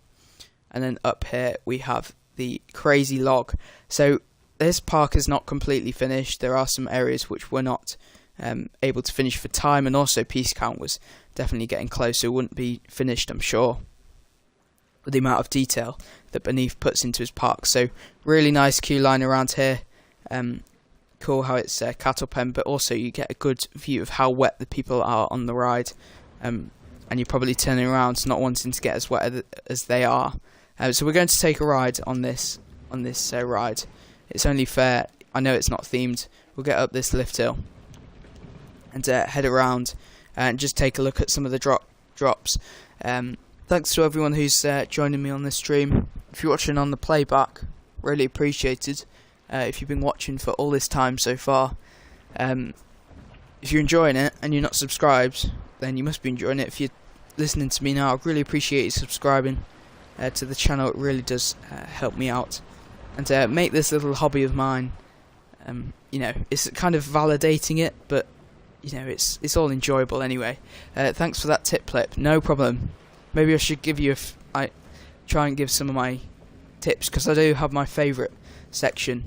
And then up here we have the crazy log. So this park is not completely finished. There are some areas which we're not able to finish for time, and also piece count was definitely getting close, so it wouldn't be finished, I'm sure, with the amount of detail that Beneath puts into his park. So really nice queue line around here. Cool how it's cattle pen, but also you get a good view of how wet the people are on the ride, and you're probably turning around not wanting to get as wet as they are. So we're going to take a ride on this ride. It's only fair. I know it's not themed. We'll get up this lift hill and head around and just take a look at some of the drops. Thanks to everyone who's joining me on this stream. If you're watching on the playback, really appreciated. If you've been watching for all this time so far, if you're enjoying it and you're not subscribed, then you must be enjoying it. If you're listening to me now, I'd really appreciate you subscribing to the channel. It really does help me out and make this little hobby of mine. You know, it's kind of validating it, but you know, it's all enjoyable anyway. Thanks for that tip, Plip. No problem. Maybe I should give you I try and give some of my tips, because I do have my favourite section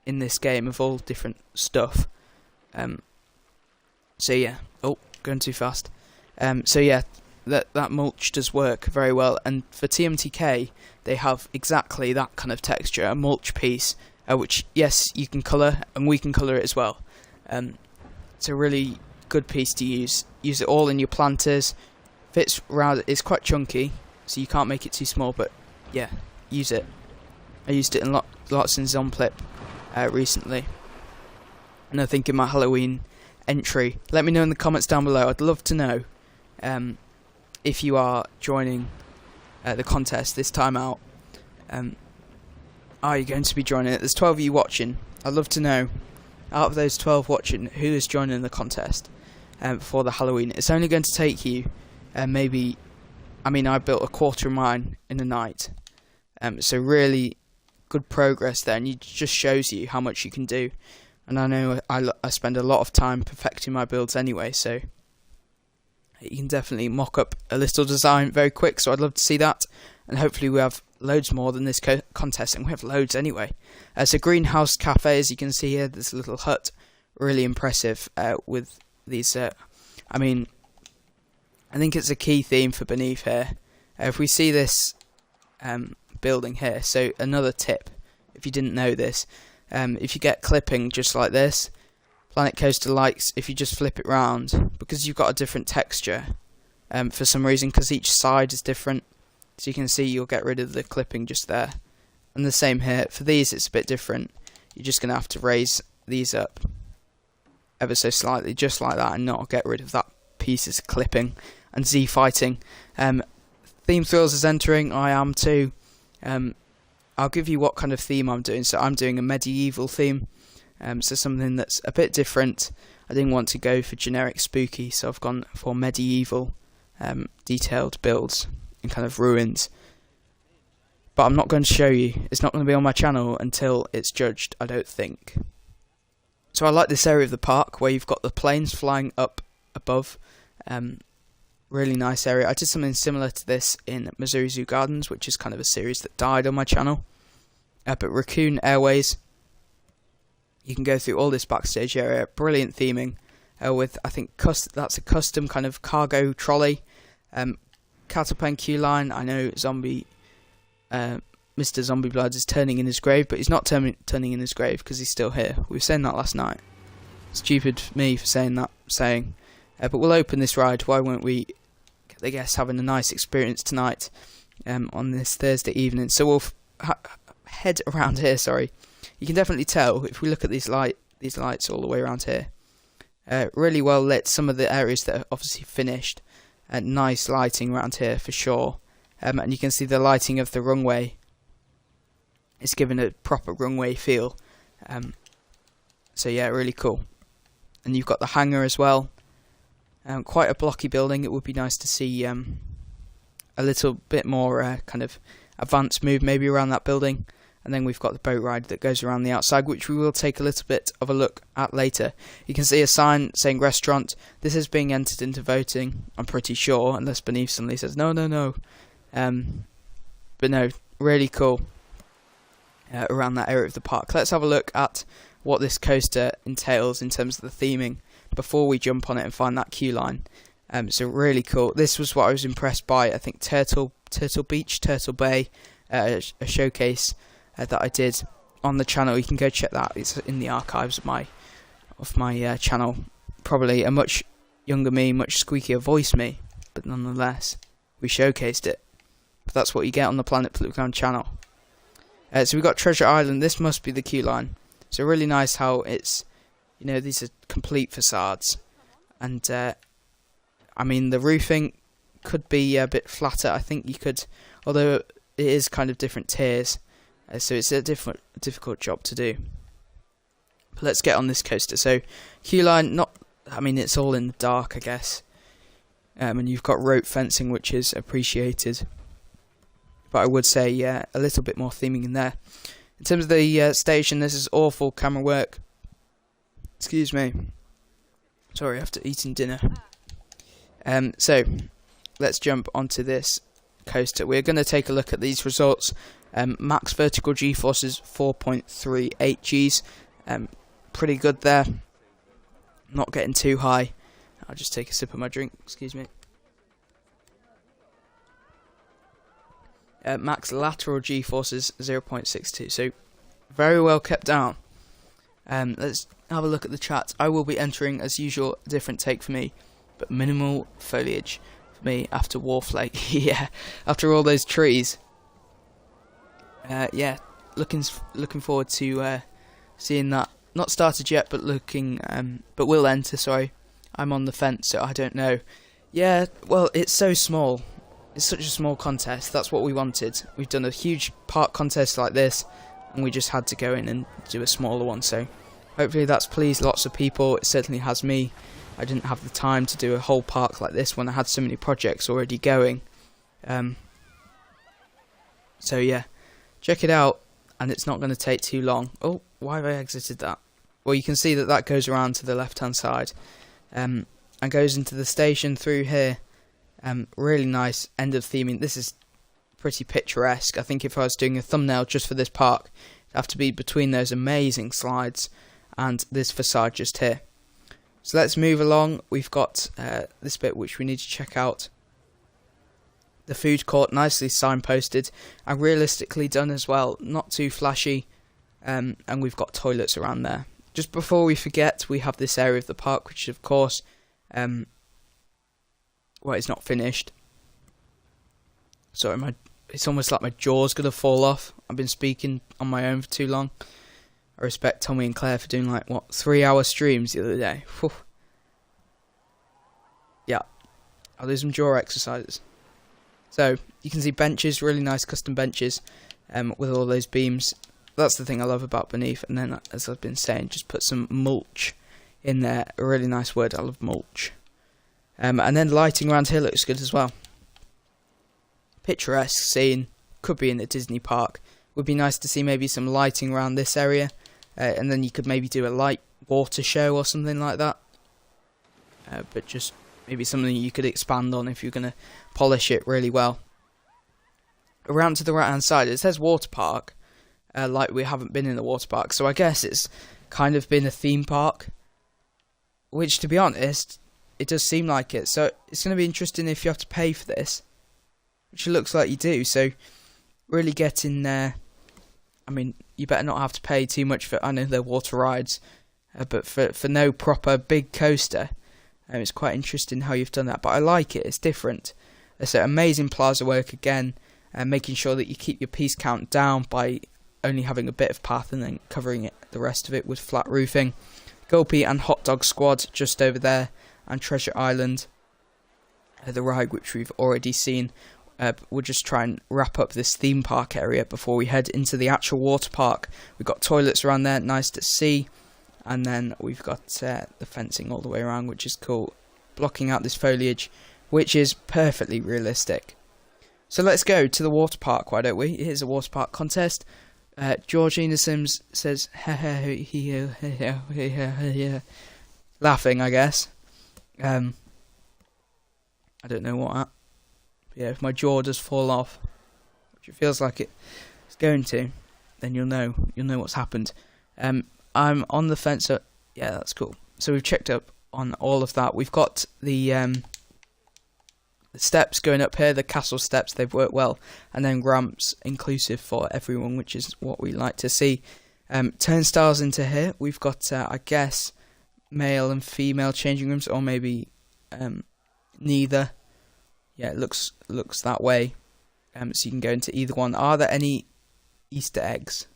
in this game of all different stuff. So yeah, oh, going too fast. So yeah, that mulch does work very well, and for TMTK they have exactly that kind of texture, a mulch piece, which yes, you can colour, and we can colour it as well. It's a really good piece to use. Use it all in your planters. Fits round. It's quite chunky, so you can't make it too small. But yeah, use it. I used it in lots in Zonplip recently, and I think in my Halloween entry. Let me know in the comments down below. I'd love to know if you are joining the contest this time out. Are you going to be joining it? There's 12 of you watching. I'd love to know, out of those 12 watching, who is joining the contest for the Halloween. It's only going to take you maybe, I mean, I built a quarter of mine in a night, so really good progress there, and it just shows you how much you can do. And I know I spend a lot of time perfecting my builds anyway, so you can definitely mock up a little design very quick, so I'd love to see that. And hopefully we have loads more than this contest, and we have loads anyway. So Greenhouse Cafe, as you can see here, this little hut, really impressive with these, I mean, I think it's a key theme for Beneath here. If we see this building here, so another tip, if you didn't know this, if you get clipping just like this, Planet Coaster likes if you just flip it round, because you've got a different texture for some reason, because each side is different. So you can see you'll get rid of the clipping just there. And the same here. For these it's a bit different. You're just going to have to raise these up ever so slightly, just like that, and not get rid of that piece of clipping. And Z fighting. Theme Thrills is entering, I am too. I'll give you what kind of theme I'm doing. So I'm doing a medieval theme. So something that's a bit different. I didn't want to go for generic spooky, so I've gone for medieval detailed builds in kind of ruins. But I'm not going to show you. It's not going to be on my channel until it's judged, I don't think. So I like this area of the park where you've got the planes flying up above. Really nice area. I did something similar to this in Missouri Zoo Gardens, which is kind of a series that died on my channel. But Raccoon Airways, you can go through all this backstage area. Brilliant theming with, I think, that's a custom kind of cargo trolley. Cattlepen queue line. I know Mr. Zombie Blood is turning in his grave, but he's not turning in his grave because he's still here. We were saying that last night. Stupid me for saying that saying. But we'll open this ride. Why won't we get the guests having a nice experience tonight? on this Thursday evening. So we'll head around here. Sorry, you can definitely tell if we look at these lights all the way around here. Really well lit. Some of the areas that are obviously finished. Nice lighting around here for sure. And you can see the lighting of the runway. It's given a proper runway feel. So yeah, really cool. And you've got the hangar as well. Quite a blocky building. It would be nice to see a little bit more kind of advanced move maybe around that building. And then we've got the boat ride that goes around the outside, which we will take a little bit of a look at later. You can see a sign saying restaurant. This is being entered into voting, I'm pretty sure, unless beneath suddenly says no. But no, really cool around that area of the park. Let's have a look at what this coaster entails in terms of the theming before we jump on it and find that queue line. So really cool. This was what I was impressed by. I think Turtle Beach, Turtle Bay, a showcase that I did on the channel. You can go check that. It's in the archives of my channel. Probably a much younger me, much squeakier voice me, but nonetheless, we showcased it. But that's what you get on the Planet Plipcam channel. So we've got Treasure Island. This must be the queue line. So really nice how it's, these are complete facades, and I mean the roofing could be a bit flatter. I think you could, although it is kind of different tiers. So it's a difficult job to do. But let's get on this coaster. So queue line, it's all in the dark, I guess. And you've got rope fencing, which is appreciated. But I would say, a little bit more theming in there. In terms of the station, this is awful camera work. Excuse me. Sorry, after eating dinner. So let's jump onto this coaster. We're going to take a look at these results. Max vertical G-force is 4.38 Gs. Pretty good there. Not getting too high. I'll just take a sip of my drink. Excuse me. Max lateral G-force is 0.62. So very well kept down. Let's have a look at the chat. I will be entering, as usual, a different take for me, but minimal foliage for me after Wharf Lake. Yeah, after all those trees. Yeah, looking forward to seeing that. Not started yet, but but will enter. Sorry, I'm on the fence, so I don't know. Yeah, well, it's so small. It's such a small contest. That's what we wanted. We've done a huge park contest like this, and we just had to go in and do a smaller one. So hopefully that's pleased lots of people. It certainly has me. I didn't have the time to do a whole park like this when I had so many projects already going. So yeah. Check it out, and it's not going to take too long. Oh, why have I exited that? Well, you can see that goes around to the left-hand side, and goes into the station through here. Really nice end of theming. This is pretty picturesque. I think if I was doing a thumbnail just for this park, it'd have to be between those amazing slides and this facade just here. So let's move along. We've got this bit which we need to check out. The food court, nicely signposted and realistically done as well, not too flashy, and we've got toilets around there. Just before we forget, we have this area of the park which of course it's not finished. Sorry, it's almost like my jaw's gonna fall off. I've been speaking on my own for too long. I respect Tommy and Claire for doing 3-hour streams the other day. Whew. Yeah, I'll do some jaw exercises. So you can see benches, really nice custom benches, with all those beams. That's the thing I love about beneath. And then, as I've been saying, just put some mulch in there. A really nice word. I love mulch. And then lighting around here looks good as well. Picturesque scene. Could be in a Disney park. Would be nice to see maybe some lighting around this area, and then you could maybe do a light water show or something like that. But just maybe something you could expand on if you're going to polish it really well. Around to the right hand side, it says water park, like we haven't been in a water park, so I guess it's kind of been a theme park, which, to be honest, it does seem like it. So it's going to be interesting if you have to pay for this, which it looks like you do. So really getting there. I mean, you better not have to pay too much for, I know they're water rides, but for no proper big coaster, it's quite interesting how you've done that. But I like it, it's different. So amazing plaza work again, and making sure that you keep your piece count down by only having a bit of path and then covering the rest of it with flat roofing. Gulpy and Hot Dog Squad just over there, and Treasure Island, the ride which we've already seen. We'll just try and wrap up this theme park area before we head into the actual water park. We've got toilets around there, nice to see, and then we've got the fencing all the way around, which is cool, blocking out this foliage, which is perfectly realistic. So let's go to the water park, why don't we? Here's a water park contest. Georgina Sims says, laughing, I guess. I don't know what. Yeah, if my jaw does fall off, which it feels like it's going to, then you'll know what's happened. I'm on the fence. Yeah, that's cool. So we've checked up on all of that. We've got the steps going up here, the castle steps, they've worked well, and then ramps inclusive for everyone, which is what we like to see. Turnstiles into here. We've got, I guess, male and female changing rooms, or maybe neither. Yeah, it looks that way. So you can go into either one. Are there any Easter eggs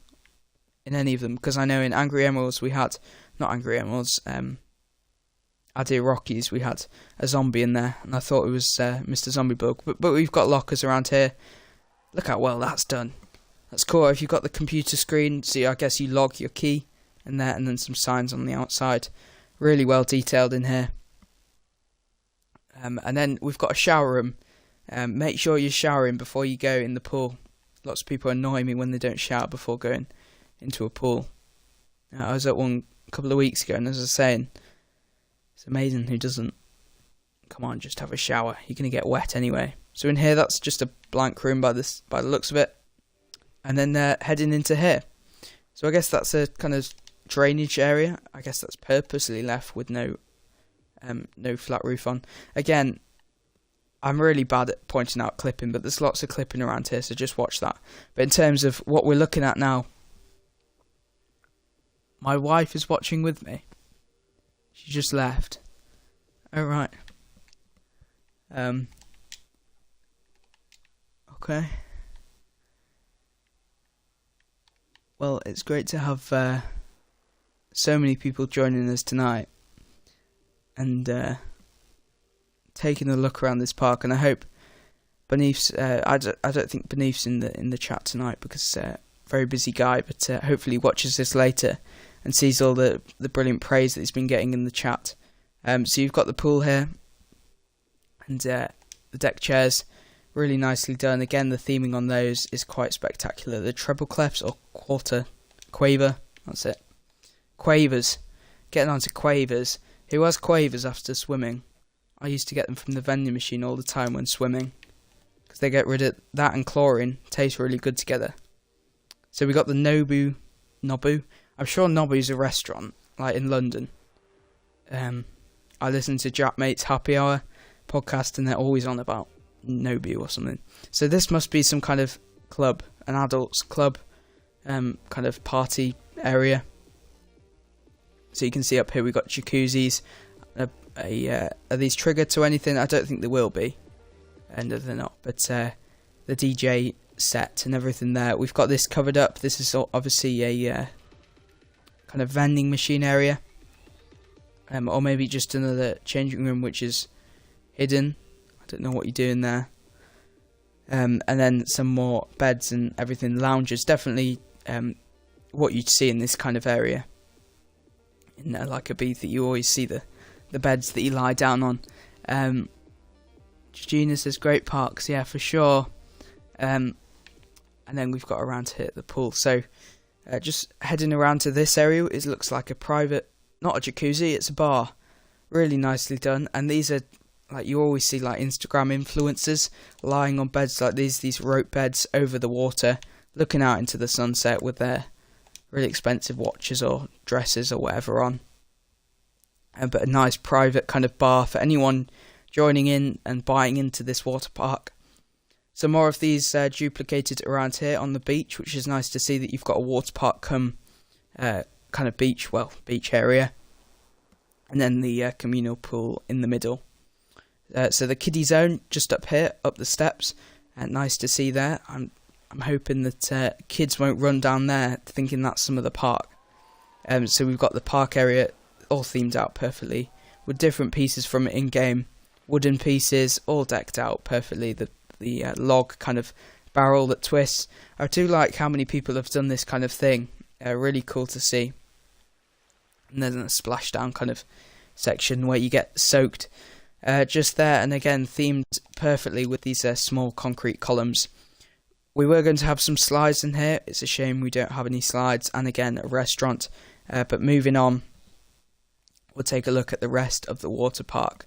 in any of them? Because I know in Angry Emeralds we had, not Angry Emeralds, Adair Rockies, we had a zombie in there, and I thought it was Mr. Zombie Bug. But we've got lockers around here. Look how well that's done. That's cool. If you've got the computer screen, so I guess you log your key in there, and then some signs on the outside. Really well detailed in here. And then we've got a shower room. Make sure you're showering before you go in the pool. Lots of people annoy me when they don't shower before going into a pool. I was at one a couple of weeks ago, and as I was saying, it's amazing who doesn't. Come on, just have a shower. You're going to get wet anyway. So in here, that's just a blank room by the looks of it. And then heading into here. So I guess that's a kind of drainage area. I guess that's purposely left with no flat roof on. Again, I'm really bad at pointing out clipping, but there's lots of clipping around here, so just watch that. But in terms of what we're looking at now, my wife is watching with me. She just left. Oh, right. Okay. Well, it's great to have so many people joining us tonight and taking a look around this park. And I hope Beneath's. I don't think Beneath's in the chat tonight because very busy guy, but hopefully watches this later and sees all the brilliant praise that he's been getting in the chat. So you've got the pool here, and the deck chairs, really nicely done. Again, the theming on those is quite spectacular. The treble clefs, or quaver, that's it. Quavers. Getting on to quavers. Who has quavers after swimming? I used to get them from the vending machine all the time when swimming, because they get rid of that and chlorine. Taste really good together. So we got the Nobu. I'm sure Nobu's a restaurant, like in London. I listen to Jack Mate's Happy Hour podcast, and they're always on about Nobu or something. So this must be some kind of club, an adults club, kind of party area. So you can see up here we've got jacuzzis. Are these triggered to anything? I don't think they will be, and they're not. But the DJ set and everything there. We've got this covered up. This is obviously a kind of vending machine area, or maybe just another changing room which is hidden. I don't know what you're doing there. And then some more beds and everything, lounges. Definitely what you'd see in this kind of area. In like a beat that you always see the beds that you lie down on. Gina says great parks, yeah, for sure. And then we've got around here the pool. So just heading around to this area, it looks like a private, not a jacuzzi, it's a bar. Really nicely done. And these are, like you always see, like Instagram influencers lying on beds like these rope beds over the water, looking out into the sunset with their really expensive watches or dresses or whatever on. But a nice private kind of bar for anyone joining in and buying into this water park. Some more of these duplicated around here on the beach, which is nice to see that you've got a water park come kind of beach area. And then the communal pool in the middle. So the Kiddie Zone just up here, up the steps. Nice to see there. I'm hoping that kids won't run down there thinking that's some of the park. So we've got the park area all themed out perfectly with different pieces from in-game, wooden pieces all decked out perfectly. The log kind of barrel that twists. I do like how many people have done this kind of thing. Really cool to see. And then a splashdown kind of section where you get soaked just there, and again themed perfectly with these small concrete columns. We were going to have some slides in here. It's a shame we don't have any slides, and again a restaurant. But moving on, we'll take a look at the rest of the water park.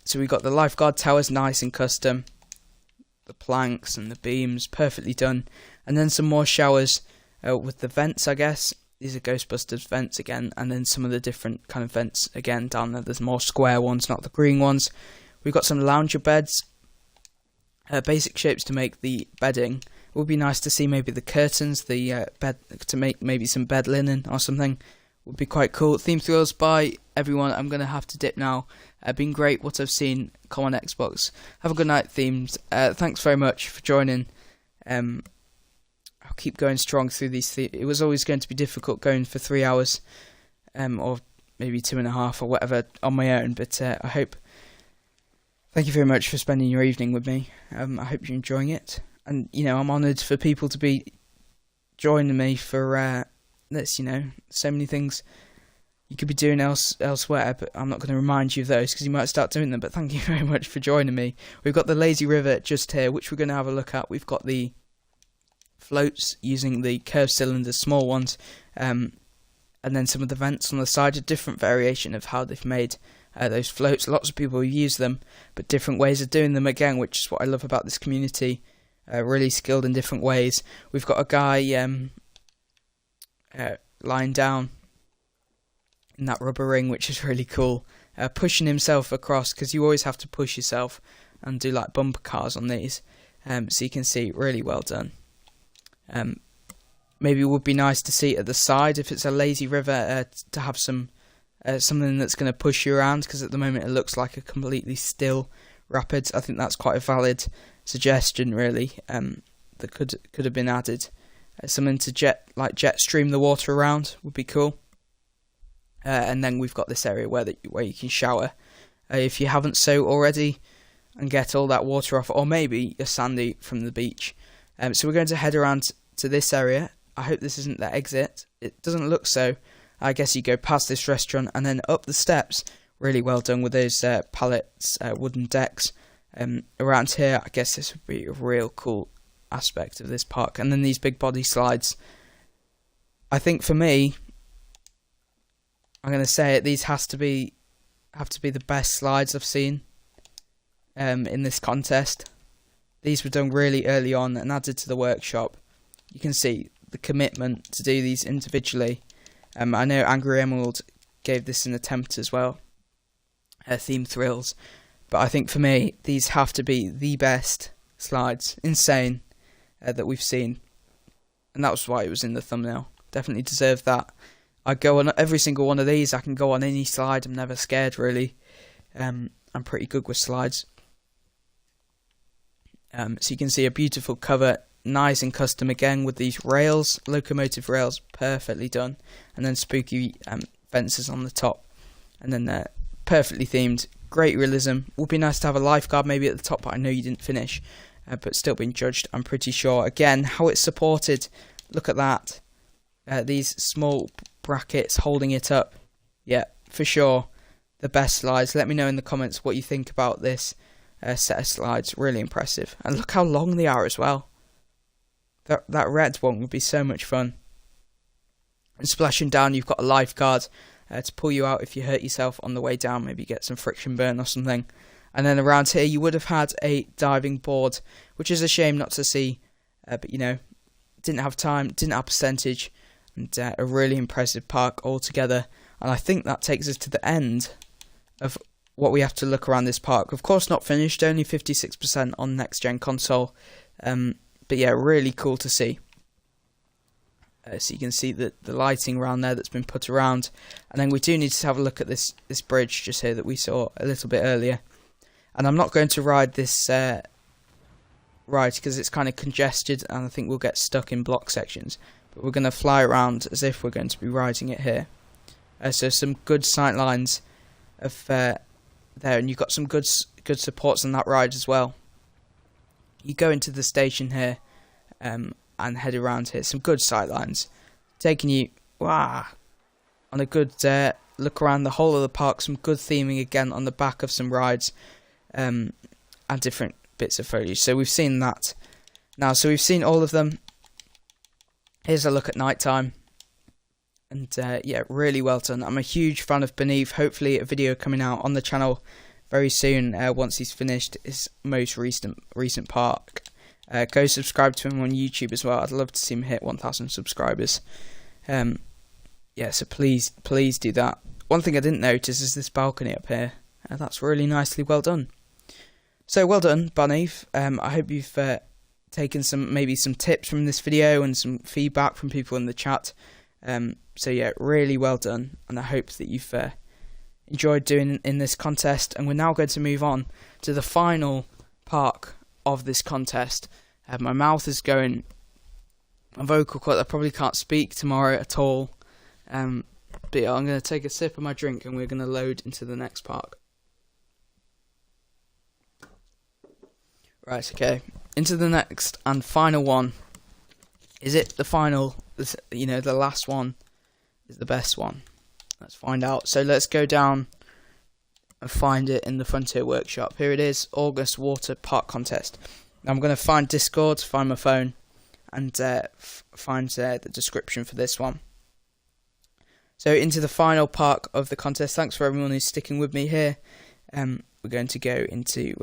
So we got the Lifeguard Towers, nice and custom. The planks and the beams, perfectly done. And then some more showers with the vents, I guess. These are Ghostbusters vents again, and then some of the different kind of vents again down there. There's more square ones, not the green ones. We've got some lounger beds, basic shapes to make the bedding. It would be nice to see maybe the curtains, the bed, to make maybe some bed linen or something. Would be quite cool. Theme thrills by everyone. I'm going to have to dip now. Been great what I've seen. Come on Xbox. Have a good night, themes. Thanks very much for joining. I'll keep going strong through these. It was always going to be difficult going for 3 hours, or maybe 2.5 or whatever on my own. But I hope. Thank you very much for spending your evening with me. I hope you're enjoying it, and I'm honoured for people to be joining me for this. So many things you could be doing elsewhere, but I'm not going to remind you of those because you might start doing them. But thank you very much for joining me. We've got the lazy river just here, which we're going to have a look at. We've got the floats using the curved cylinders, small ones, and then some of the vents on the side, a different variation of how they've made those floats. Lots of people use them, but different ways of doing them again, which is what I love about this community. Really skilled in different ways. We've got a guy lying down in that rubber ring, which is really cool, pushing himself across, because you always have to push yourself and do like bumper cars on these, so you can see, really well done. Maybe it would be nice to see at the side, if it's a lazy river, to have some something that's going to push you around, because at the moment it looks like a completely still rapids. I think that's quite a valid suggestion, really, that could have been added. Something to jet stream the water around would be cool. And then we've got this area where you can shower if you haven't so already, and get all that water off, or maybe you're sandy from the beach. So we're going to head around to this area. I hope this isn't the exit. It doesn't look so. I guess you go past this restaurant and then up the steps. Really well done with those pallets, wooden decks. Around here, I guess this would be a real cool aspect of this park. And then these big body slides. I think for me, I'm going to say it, these have to be the best slides I've seen in this contest. These were done really early on and added to the workshop. You can see the commitment to do these individually. I know Angry Emerald gave this an attempt as well, Theme Thrills, but I think for me these have to be the best slides, insane, that we've seen, and that was why it was in the thumbnail. Definitely deserved that. I go on every single one of these. I can go on any slide. I'm never scared, really. I'm pretty good with slides. So you can see a beautiful cover, nice and custom again with these rails, locomotive rails, perfectly done, and then spooky fences on the top, and then perfectly themed, great realism. Would be nice to have a lifeguard maybe at the top, but I know you didn't finish, but still being judged, I'm pretty sure. Again, how it's supported, look at that, these small brackets holding it up. Yeah, for sure, the best slides. Let me know in the comments what you think about this set of slides. Really impressive, and look how long they are as well. That red one would be so much fun. And splashing down, you've got a lifeguard to pull you out if you hurt yourself on the way down, maybe get some friction burn or something. And then around here you would have had a diving board, which is a shame not to see, but didn't have time, didn't have percentage, and a really impressive park altogether. And I think that takes us to the end of what we have to look around this park. Of course not finished, only 56% on next gen console, but yeah, really cool to see. So you can see the lighting around there that's been put around, and then we do need to have a look at this bridge just here that we saw a little bit earlier. And I'm not going to ride this ride because it's kind of congested, and I think we'll get stuck in block sections. But we're going to fly around as if we're going to be riding it here. So some good sight lines of there, and you've got some good supports on that ride as well. You go into the station here and head around here. Some good sight lines, taking you on a good look around the whole of the park. Some good theming again on the back of some rides, and different bits of foliage. So we've seen that now. So we've seen all of them. Here's a look at nighttime, and yeah, really well done. I'm a huge fan of Beneath. Hopefully a video coming out on the channel very soon once he's finished his most recent park. Go subscribe to him on YouTube as well. I'd love to see him hit 1,000 subscribers. Yeah, so please do that. One thing I didn't notice is this balcony up here. That's really nicely well done. So well done, Beneath. I hope you've taken maybe some tips from this video and some feedback from people in the chat. So yeah, really well done, and I hope that you've enjoyed doing in this contest. And we're now going to move on to the final park of this contest. My mouth is going, my vocal cord, I probably can't speak tomorrow at all. But yeah, I'm going to take a sip of my drink and we're going to load into the next park. Right, okay, into the next and final one. Is it the final? You know, the last one is the best one. Let's find out. So let's go down and find it in the Frontier Workshop. Here it is, August Water Park Contest. Now I'm going to find Discord, find my phone, and find the description for this one. So into the final park of the contest. Thanks for everyone who's sticking with me here. We're going to go into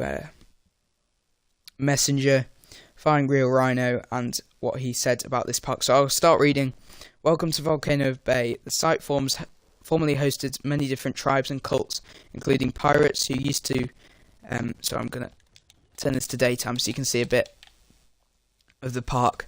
Messenger, find Real Rhino, and what he said about this park. So I'll start reading. Welcome to Volcano Bay. The site formerly hosted many different tribes and cults, including pirates who used to... so I'm going to turn this to daytime so you can see a bit of the park.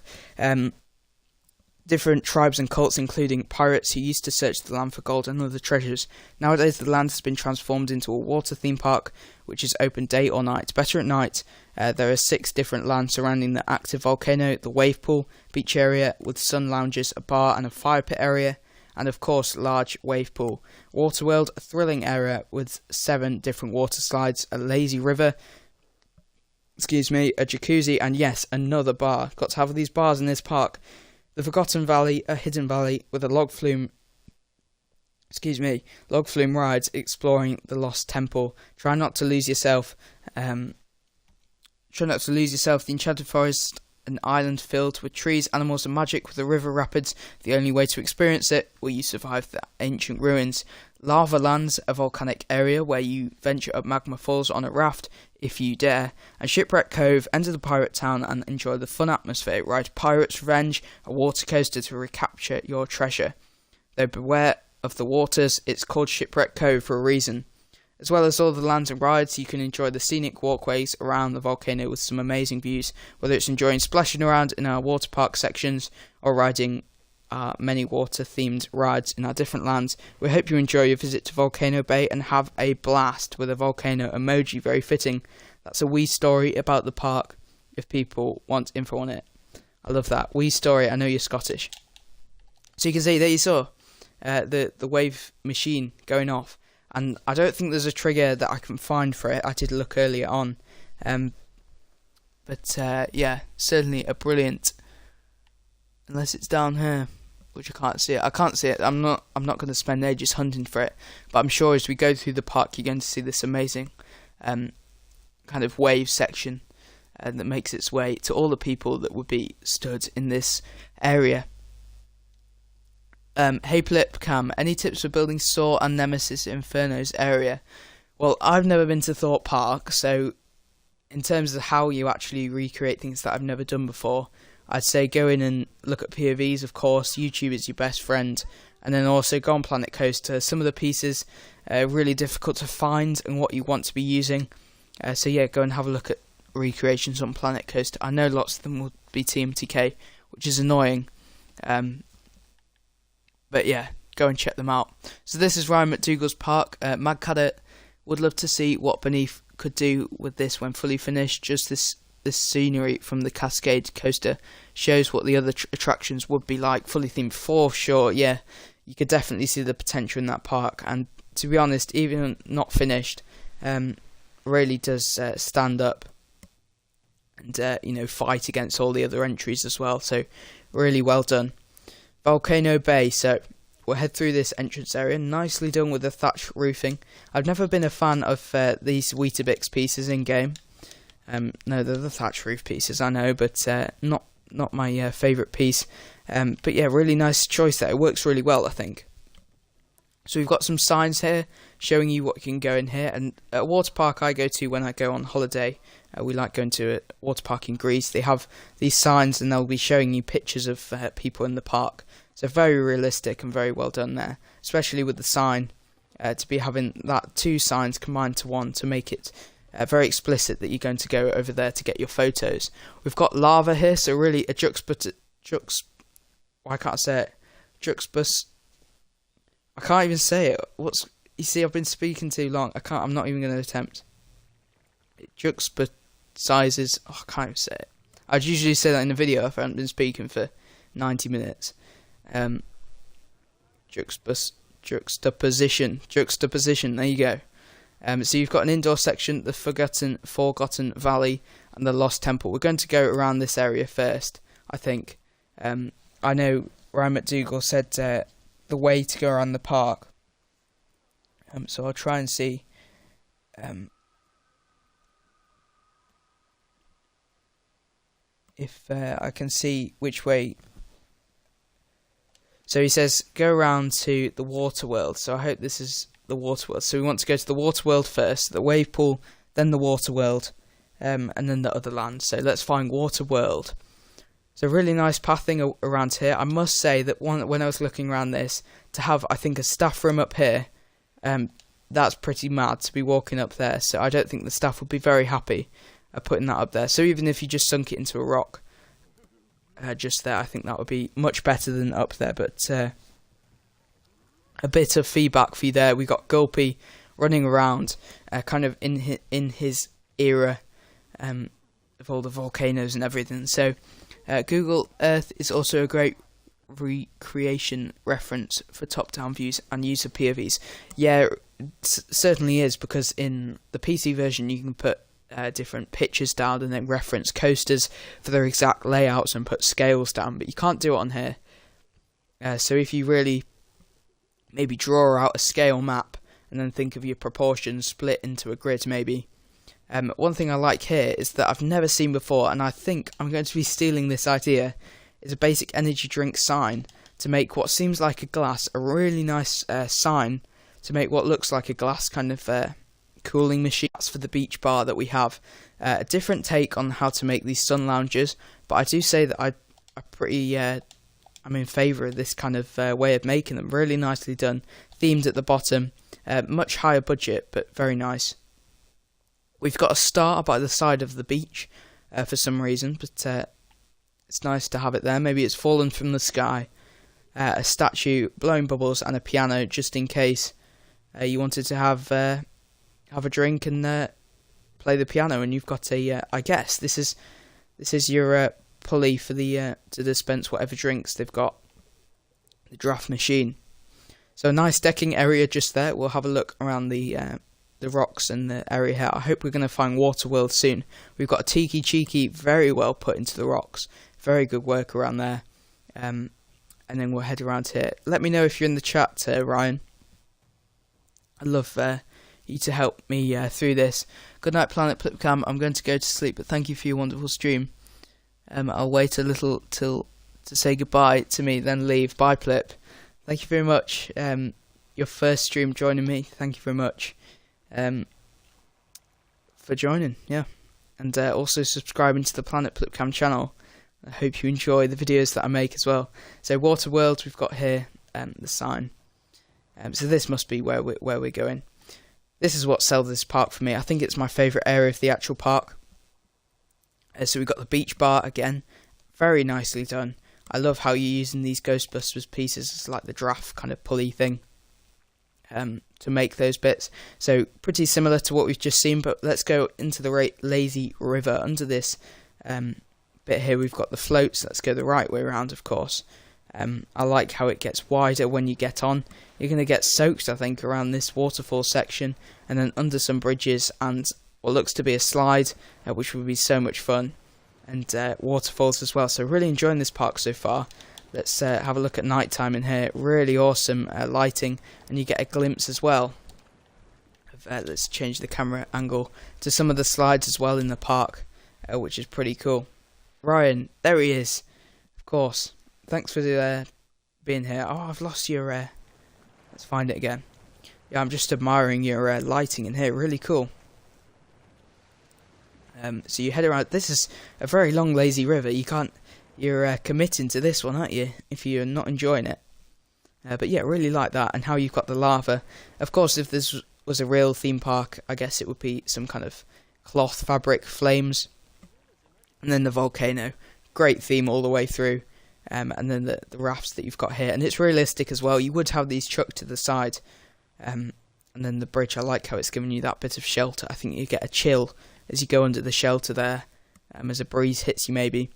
Different tribes and cults, including pirates who used to search the land for gold and other treasures. Nowadays, the land has been transformed into a water theme park, which is open day or night. Better at night. There are 6 different lands surrounding the active volcano: the wave pool, beach area with sun lounges, a bar and a fire pit area, and of course, large wave pool. Water world, a thrilling area with 7 different water slides, a lazy river, a jacuzzi, and yes, another bar. Got to have these bars in this park. The Forgotten Valley, a hidden valley with a log flume rides exploring the Lost Temple. Try not to lose yourself. The Enchanted Forest, an island filled with trees, animals, and magic with a river rapids. The only way to experience it will you survive the ancient ruins. Lava Lands, a volcanic area where you venture up magma falls on a raft if you dare. And Shipwreck Cove, enter the pirate town and enjoy the fun atmosphere. Ride Pirate's Revenge, a water coaster to recapture your treasure. Though beware of the waters, it's called Shipwreck Cove for a reason. As well as all the lands and rides, you can enjoy the scenic walkways around the volcano with some amazing views, whether it's enjoying splashing around in our water park sections or riding many water-themed rides in our different lands. We hope you enjoy your visit to Volcano Bay and have a blast with a volcano emoji, very fitting. That's a wee story about the park if people want info on it. I love that. Wee story, I know you're Scottish. So you can see, there you saw the wave machine going off. And I don't think there's a trigger that I can find for it. I did look earlier on. But yeah, certainly a brilliant... Unless it's down here, which I can't see it. I can't see it. I'm not going to spend ages hunting for it. But I'm sure as we go through the park, you're going to see this amazing kind of wave section that makes its way to all the people that would be stood in this area. Hey Plipcam, any tips for building Saw and Nemesis Inferno's area? Well, I've never been to Thorpe Park, so in terms of how you actually recreate things that I've never done before, I'd say go in and look at POVs, of course. YouTube is your best friend. And then also go on Planet Coaster. Some of the pieces are really difficult to find and what you want to be using. So yeah, go and have a look at recreations on Planet Coaster. I know lots of them will be TMTK, which is annoying. But yeah, go and check them out. So this is Ryan McDougall's park. Mad Cadet would love to see what Beneath could do with this when fully finished. Just this this scenery from the Cascade Coaster shows what the other attractions would be like, fully themed for sure. Yeah, you could definitely see the potential in that park, and to be honest, even not finished, really does stand up and fight against all the other entries as well. So really well done. Volcano Bay. So we'll head through this entrance area, nicely done with the thatch roofing. I've never been a fan of these Weetabix pieces in game. No, they're the thatch roof pieces, I know, but not my favourite piece. But yeah, really nice choice there. It works really well, I think. So we've got some signs here showing you what you can go in here. And at a water park I go to when I go on holiday, we like going to a water park in Greece. They have these signs and they'll be showing you pictures of people in the park. So very realistic and very well done there, especially with the sign to be having that two signs combined to one to make it very explicit that you're going to go over there to get your photos. We've got lava here, so really a I can't say it. I can't even say it. You see, I've been speaking too long. I'm not even going to attempt. It juxtaposizes. I can't even say it. I'd usually say that in a video if I hadn't been speaking for 90 minutes. Juxtaposition. There you go. So you've got an indoor section, the Forgotten Valley, and the Lost Temple. We're going to go around this area first, I think. I know Ryan McDougall said the way to go around the park. So I'll try and see if I can see which way. So he says go around to the water world. So I hope this is the water world. So we want to go to the water world first, the wave pool, then the water world, and then the other land. So let's find water world. So really nice pathing around here. I must say that when I was looking around this, to have, I think, a staff room up here, that's pretty mad to be walking up there. So I don't think the staff would be very happy putting that up there. So even if you just sunk it into a rock just there, I think that would be much better than up there. But a bit of feedback for you there. We got Gulpy running around, kind of in his era of all the volcanoes and everything. So Google Earth is also a great recreation reference for top-down views and user POVs. Yeah, it certainly is, because in the PC version you can put different pictures down and then reference coasters for their exact layouts and put scales down, but you can't do it on here. So if you really maybe draw out a scale map and then think of your proportions split into a grid maybe. One thing I like here is that I've never seen before, and I think I'm going to be stealing this idea, is a basic energy drink sign to make what seems like a glass a really nice sign to make what looks like a glass kind of cooling machine. That's for the beach bar that we have. A different take on how to make these sun loungers, but I do say that I'm in favour of this kind of way of making them. Really nicely done. Themed at the bottom. Much higher budget, but very nice. We've got a star by the side of the beach for some reason, but it's nice to have it there. Maybe it's fallen from the sky. A statue, blowing bubbles, and a piano, just in case you wanted to have a drink and play the piano. And you've got a, I guess this is your pulley for the to dispense whatever drinks they've got. The draft machine. So a nice decking area just there. We'll have a look around the rocks and the area here. I hope we're going to find Water World soon. We've got a Tiki Cheeky very well put into the rocks. Very good work around there. And then we'll head around here. Let me know if you're in the chat, Ryan. I'd love you to help me through this. Good night, Planet Plipcam. I'm going to go to sleep, but thank you for your wonderful stream. I'll wait a little to say goodbye to me, then leave. Bye, Plip. Thank you very much. Your first stream joining me. Thank you very much. For joining, yeah, and also subscribing to the Planet Plipcam channel. I hope you enjoy the videos that I make as well. So Water World, we've got here the sign. So this must be where we're going. This is what sells this park for me. I think it's my favourite area of the actual park. So we've got the beach bar again, very nicely done. I love how you're using these Ghostbusters pieces as like the draft kind of pulley thing. to make those bits. So pretty similar to what we've just seen, but let's go into the lazy river. Under this bit here, we've got the floats. Let's go the right way around, of course. I like how it gets wider when you get on. You're going to get soaked, I think, around this waterfall section, and then under some bridges and what looks to be a slide, which would be so much fun, and waterfalls as well. So really enjoying this park so far. Let's have a look at nighttime in here. Really awesome lighting, and you get a glimpse as well. Let's change the camera angle to some of the slides as well in the park, which is pretty cool. Ryan, there he is, of course. Thanks for being here. Oh, I've lost your... let's find it again. Yeah, I'm just admiring your lighting in here. Really cool. So you head around. This is a very long, lazy river. You're committing to this one, aren't you? If you're not enjoying it. But yeah, really like that. And how you've got the lava. Of course, if this was a real theme park, I guess it would be some kind of cloth fabric flames. And then the volcano. Great theme all the way through. And then the rafts that you've got here, and it's realistic as well. You would have these chucked to the side, and then the bridge. I like how it's giving you that bit of shelter. I think you get a chill as you go under the shelter there, as a breeze hits you maybe.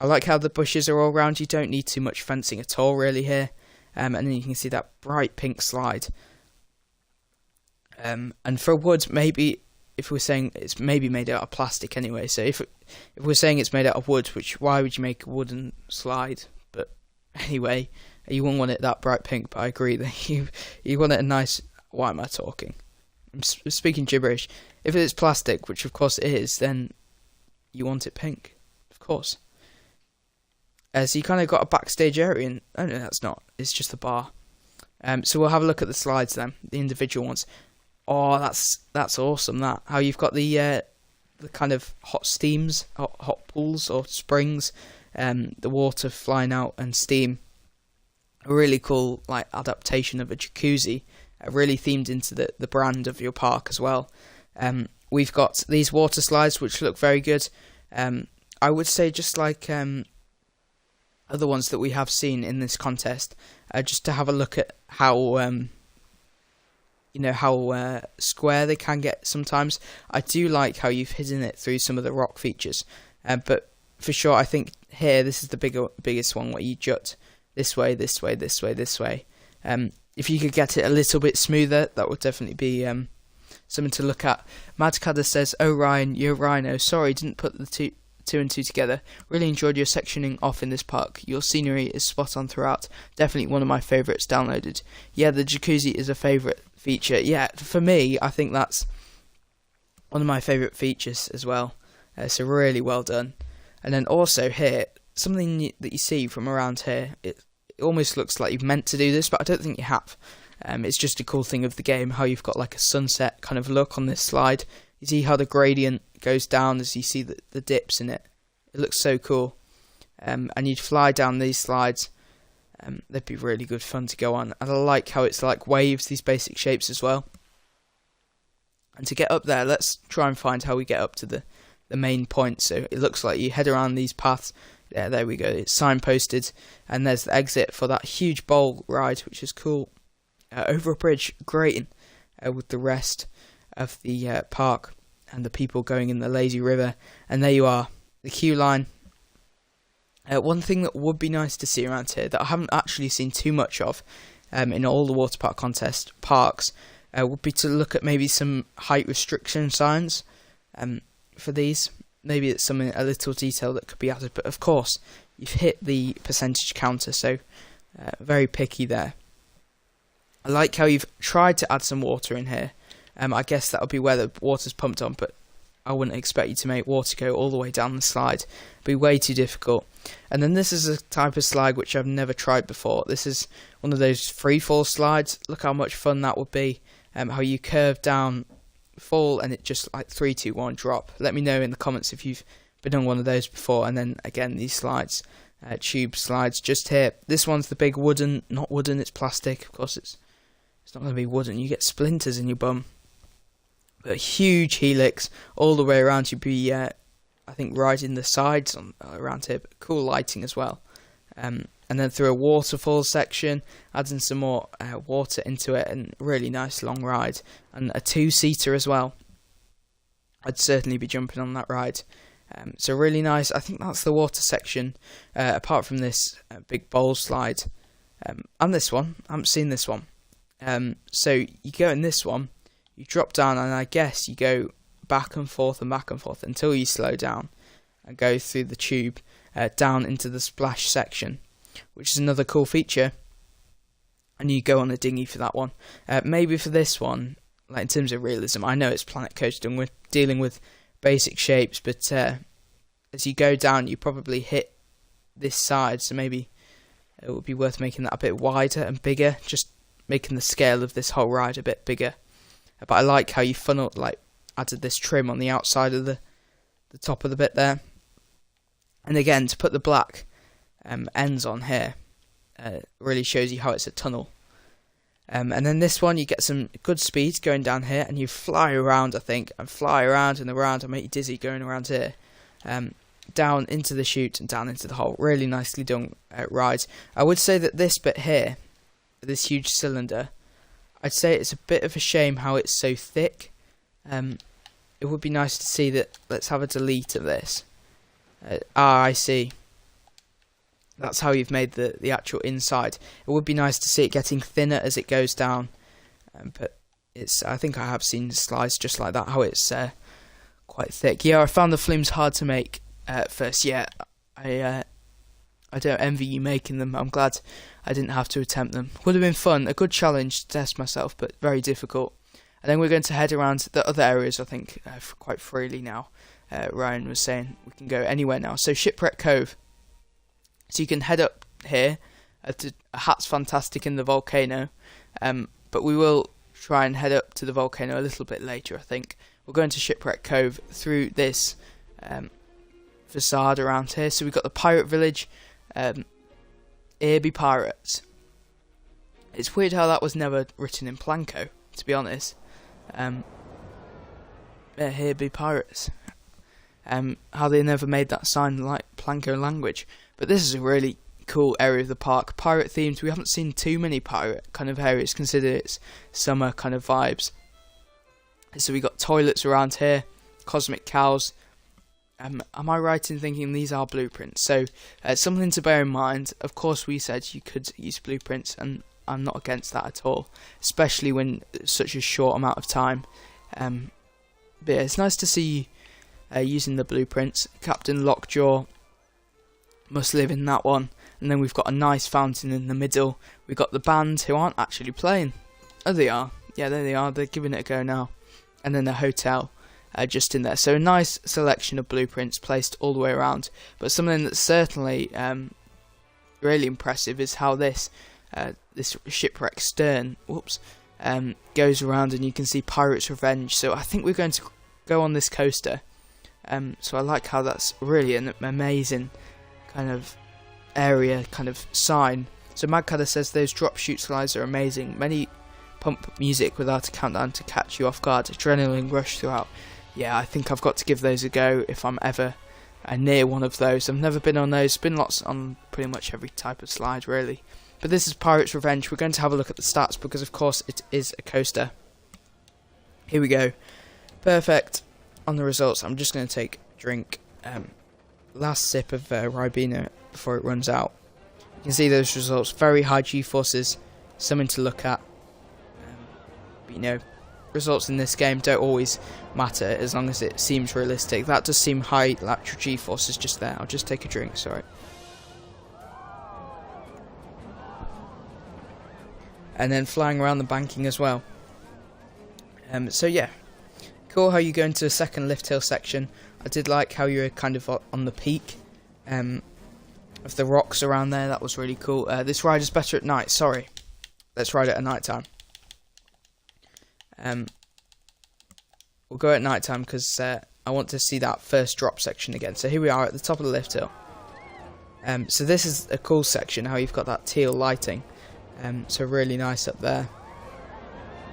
I like how the bushes are all around. You don't need too much fencing at all really here, and then you can see that bright pink slide. And for wood, maybe if we're saying it's maybe made out of plastic anyway, so if we're saying it's made out of wood, why would you make a wooden slide? But anyway, you wouldn't want it that bright pink, but I agree that you want it a nice... Why am I talking? I'm speaking gibberish. If it's plastic, which of course it is, then you want it pink, of course. So you kind of got a backstage area, and oh no, that's not. It's just the bar. So we'll have a look at the slides then, the individual ones. Oh, that's awesome. That how you've got the kind of hot steams, hot pools or springs, the water flying out and steam. A really cool like adaptation of a jacuzzi, really themed into the brand of your park as well. We've got these water slides which look very good. I would say just like other ones that we have seen in this contest, just to have a look at how how square they can get sometimes. I do like how you've hidden it through some of the rock features, but for sure I think here this is the biggest one where you jut this way, this way, this way, this way. If you could get it a little bit smoother, that would definitely be something to look at. Madcadder says, "Oh Ryan, you're Rhino. Sorry, didn't put the two and two together. Really enjoyed your sectioning off in this park. Your scenery is spot on throughout. Definitely one of my favourites downloaded." Yeah, the jacuzzi is a favourite feature. Yeah, for me, I think that's one of my favourite features as well. So really well done. And then also here, something that you see from around here, it almost looks like you've meant to do this, but I don't think you have. It's just a cool thing of the game, how you've got like a sunset kind of look on this slide. You see how the gradient goes down as you see the dips in it. It looks so cool. And you'd fly down these slides. They'd be really good fun to go on. And I like how it's like waves, these basic shapes as well. And to get up there, let's try and find how we get up to the main point. So it looks like you head around these paths. Yeah, there we go. It's signposted. And there's the exit for that huge bowl ride, which is cool. Over a bridge, great with the rest of the park and the people going in the lazy river. And there you are, the queue line. One thing that would be nice to see around here that I haven't actually seen too much of in all the water park contest parks would be to look at maybe some height restriction signs for these. Maybe it's something, a little detail that could be added, but of course you've hit the percentage counter, so very picky there. I like how you've tried to add some water in here. I guess that would be where the water's pumped on, but I wouldn't expect you to make water go all the way down the slide. It'd be way too difficult. And then this is a type of slide which I've never tried before. This is one of those free fall slides. Look how much fun that would be. How you curve down, fall, and it just like 3, 2, 1 drop. Let me know in the comments if you've been on one of those before. And then again, these slides, tube slides just here. This one's the big wooden, not wooden, it's plastic. Of course it's not going to be wooden. You get splinters in your bum. But a huge helix all the way around. You'd be, I think, riding the sides around here. But cool lighting as well. And and then through a waterfall section, adding some more water into it, and really nice long ride, and a 2-seater as well. I'd certainly be jumping on that ride. So really nice. I think that's the water section, apart from this big bowl slide. And this one, I haven't seen this one. So you go in this one, you drop down, and I guess you go back and forth until you slow down and go through the tube down into the splash section, which is another cool feature. And you go on a dinghy for that one. Maybe for this one, like in terms of realism, I know it's Planet Coaster and we're dealing with basic shapes, but as you go down, you probably hit this side, so maybe it would be worth making that a bit wider and bigger, just making the scale of this whole ride a bit bigger. But I like how you added this trim on the outside of the top of the bit there. And again, to put the black ends on here, really shows you how it's a tunnel. And then this one, you get some good speed going down here, and you fly around, I think, and fly around and around and make you dizzy going around here. Down into the chute and down into the hole. Really nicely done ride. I would say that this bit here, this huge cylinder, I'd say it's a bit of a shame how it's so thick. It would be nice to see that. Let's have a delete of this. I see. That's how you've made the actual inside. It would be nice to see it getting thinner as it goes down, but I think I have seen slides just like that, how it's quite thick. Yeah, I found the flumes hard to make at first. Yeah, I don't envy you making them. I'm glad I didn't have to attempt them. Would have been fun, a good challenge to test myself, but very difficult. And then we're going to head around the other areas, I think, quite freely now. Ryan was saying we can go anywhere now. So Shipwreck Cove. So you can head up here. Hat's fantastic in the volcano, but we will try and head up to the volcano a little bit later, I think. We're going to Shipwreck Cove through this facade around here. So we've got the pirate village, Irby Pirates. It's weird how that was never written in Planko, to be honest. Irby Pirates. How they never made that sign like Planko language. But this is a really cool area of the park. Pirate themed. We haven't seen too many pirate kind of areas, consider it's summer kind of vibes. So we got toilets around here, cosmic cows. Am I right in thinking these are blueprints? So something to bear in mind. Of course, we said you could use blueprints, and I'm not against that at all, especially when such a short amount of time. But yeah, it's nice to see using the blueprints. Captain Lockjaw must live in that one. And then we've got a nice fountain in the middle. We've got the band, who aren't actually playing. Oh, they are. Yeah, there they are. They're giving it a go now. And then the hotel just in there. So a nice selection of blueprints placed all the way around. But something that's certainly really impressive is how this shipwreck stern goes around, and you can see Pirate's Revenge. So I think we're going to go on this coaster. So I like how that's really an amazing kind of area, kind of sign. So Magcadder says those drop chute slides are amazing. Many pump music without a countdown to catch you off guard. Adrenaline rush throughout. Yeah, I think I've got to give those a go if I'm ever near one of those. I've never been on those. Been lots on pretty much every type of slide really. But this is Pirate's Revenge. We're going to have a look at the stats because of course it is a coaster. Here we go. Perfect. On the results, I'm just going to take a drink. Last sip of Ribena before it runs out. You can see those results. Very high G-forces. Something to look at. But you know, results in this game don't always matter as long as it seems realistic. That does seem high lateral G-forces just there. I'll just take a drink, sorry. And then flying around the banking as well. So yeah. Cool how you go into the second lift hill section. I did like how you were kind of on the peak of the rocks around there. That was really cool. This ride is better at night. Sorry. Let's ride it at night time. We'll go at night time because I want to see that first drop section again. So here we are at the top of the lift hill. So this is a cool section, how you've got that teal lighting. So really nice up there.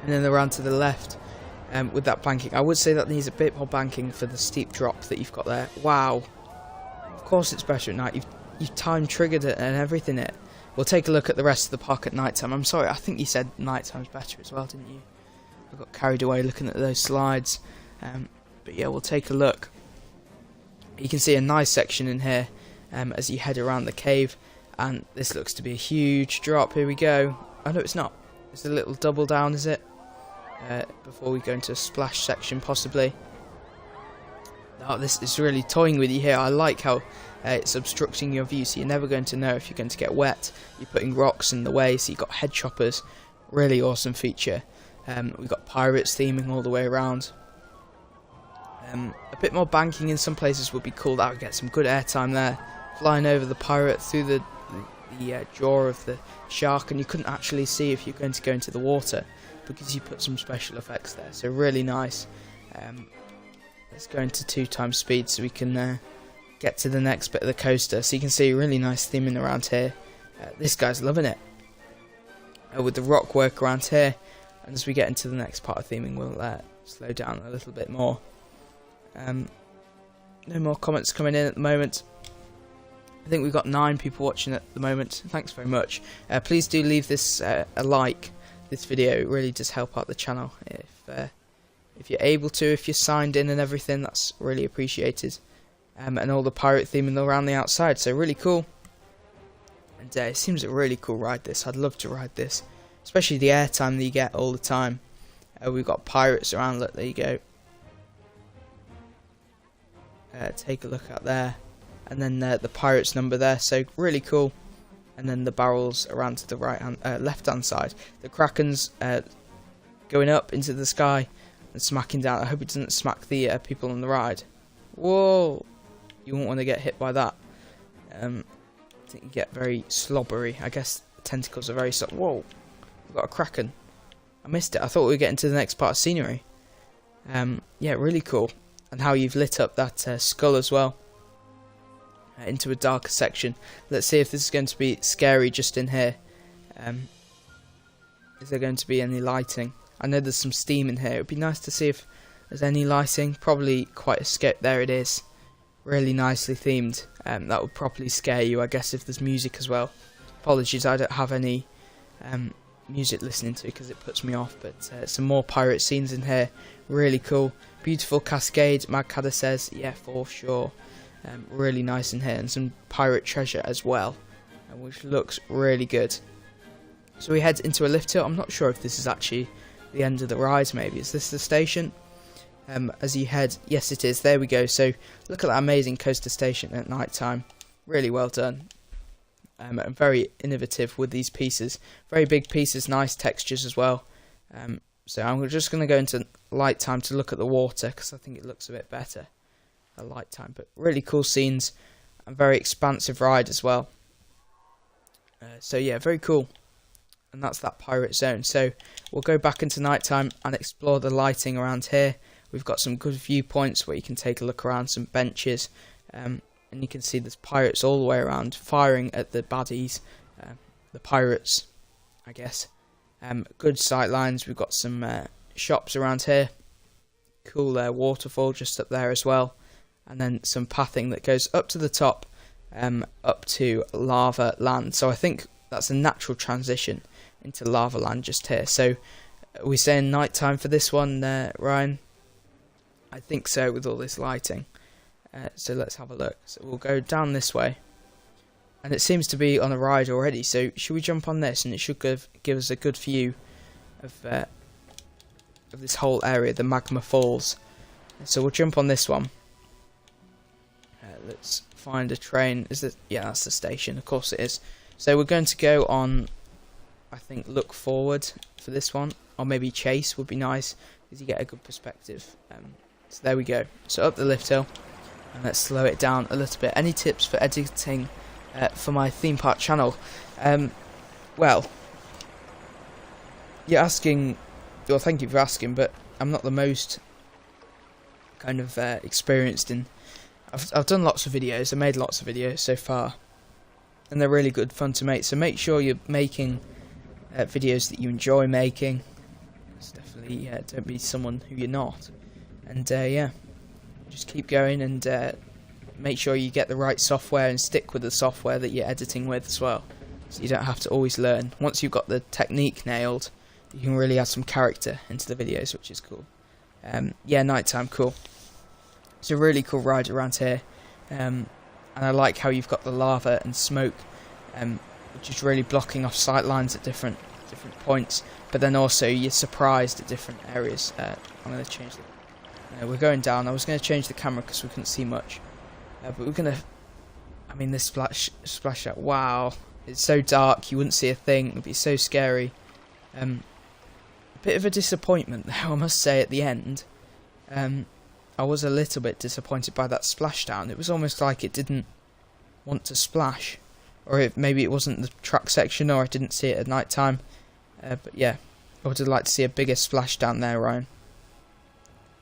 And then around to the left. With that banking, I would say that needs a bit more banking for the steep drop that you've got there. Wow, of course it's better at night. You've time triggered it and everything. we'll take a look at the rest of the park at night time. I'm sorry, I think you said night time's better as well, didn't you? I got carried away looking at those slides. But yeah, we'll take a look. You can see a nice section in here as you head around the cave, and this looks to be a huge drop. Here we go. Oh no, it's not. It's a little double down, is it? Before we go into a splash section, possibly. Oh, this is really toying with you here. I like how it's obstructing your view, so you're never going to know if you're going to get wet. You're putting rocks in the way, so you've got head choppers. Really awesome feature. We've got pirates theming all the way around. A bit more banking in some places would be cool. That would get some good airtime there. Flying over the pirate through the jaw of the shark, and you couldn't actually see if you're going to go into the water because you put some special effects there. So really nice. Let's go into 2x speed so we can get to the next bit of the coaster. So you can see really nice theming around here. This guy's loving it. With the rock work around here. And as we get into the next part of theming, we'll slow down a little bit more. No more comments coming in at the moment. I think we've got 9 people watching at the moment. Thanks very much. Please do leave this a like. This video, it really does help out the channel. If you're able to, if you're signed in and everything, that's really appreciated. And all the pirate theming around the outside, so really cool. And it seems a really cool ride, this. I'd love to ride this, especially the airtime that you get all the time. We've got pirates around. Look, there you go. Take a look out there, and then the pirates number there. So really cool. And then the barrels around to the left hand side. The Kraken's going up into the sky and smacking down. I hope it doesn't smack the people on the ride. Whoa! You won't want to get hit by that. I think you get very slobbery. I guess the tentacles are very Whoa! We've got a Kraken. I missed it. I thought we were getting to the next part of scenery. Yeah, really cool. And how you've lit up that skull as well. Into a darker section. Let's see if this is going to be scary just in here. Is there going to be any lighting? I know there's some steam in here. It would be nice to see if there's any lighting. Probably quite a scare. There it is. Really nicely themed. That would properly scare you, I guess, if there's music as well. Apologies, I don't have any music listening to because it puts me off. But some more pirate scenes in here. Really cool. Beautiful cascade. Magcadder says, yeah, for sure. Really nice in here, and some pirate treasure as well, which looks really good. So we head into a lift hill. I'm not sure if this is actually the end of the ride. Maybe is this the station? As you head, yes, it is. There we go. So look at that amazing coaster station at night time. Really well done, and very innovative with these pieces. Very big pieces, nice textures as well. So I'm just going to go into light time to look at the water because I think it looks a bit better. A light time, but really cool scenes and very expansive ride as well. So yeah, very cool. And that's that pirate zone. So we'll go back into nighttime and explore the lighting around here. We've got some good viewpoints where you can take a look around, some benches, and you can see there's pirates all the way around firing at the baddies, the pirates, I guess. Good sight lines. We've got some shops around here. Cool waterfall just up there as well. And then some pathing that goes up to the top, up to lava land. So I think that's a natural transition into lava land just here. So are we saying nighttime for this one, Ryan? I think so, with all this lighting. So let's have a look. So we'll go down this way. And it seems to be on a ride already. So should we jump on this? And it should give us a good view of this whole area, the Magma Falls. So we'll jump on this one. Let's find a train. Is it? Yeah, that's the station. Of course it is. So we're going to go on, I think, look forward for this one. Or maybe chase would be nice, because you get a good perspective. So there we go. So up the lift hill. And let's slow it down a little bit. Any tips for editing for my theme park channel? Well, you're asking... Well, thank you for asking, but I'm not the most kind of experienced in... I've done lots of videos, I've made lots of videos so far, and they're really good fun to make, so make sure you're making videos that you enjoy making. It's definitely, don't be someone who you're not, and yeah, just keep going, and make sure you get the right software and stick with the software that you're editing with as well. so you don't have to always learn. Once you've got the technique nailed, you can really add some character into the videos, which is cool. Yeah, nighttime, cool. It's a really cool ride around here, and I like how you've got the lava and smoke, which is really blocking off sight lines at different points. But then also you're surprised at different areas. I'm going to change the... we're going down. I was going to change the camera because we couldn't see much, but we're going to... I mean, this splash out. Wow, it's so dark. You wouldn't see a thing. It would be so scary. A bit of a disappointment, though, I must say, at the end. I was a little bit disappointed by that splashdown. It was almost like it didn't want to splash, or maybe it wasn't the track section, or I didn't see it at night time. But yeah, I would have liked to see a bigger splash down there, Ryan.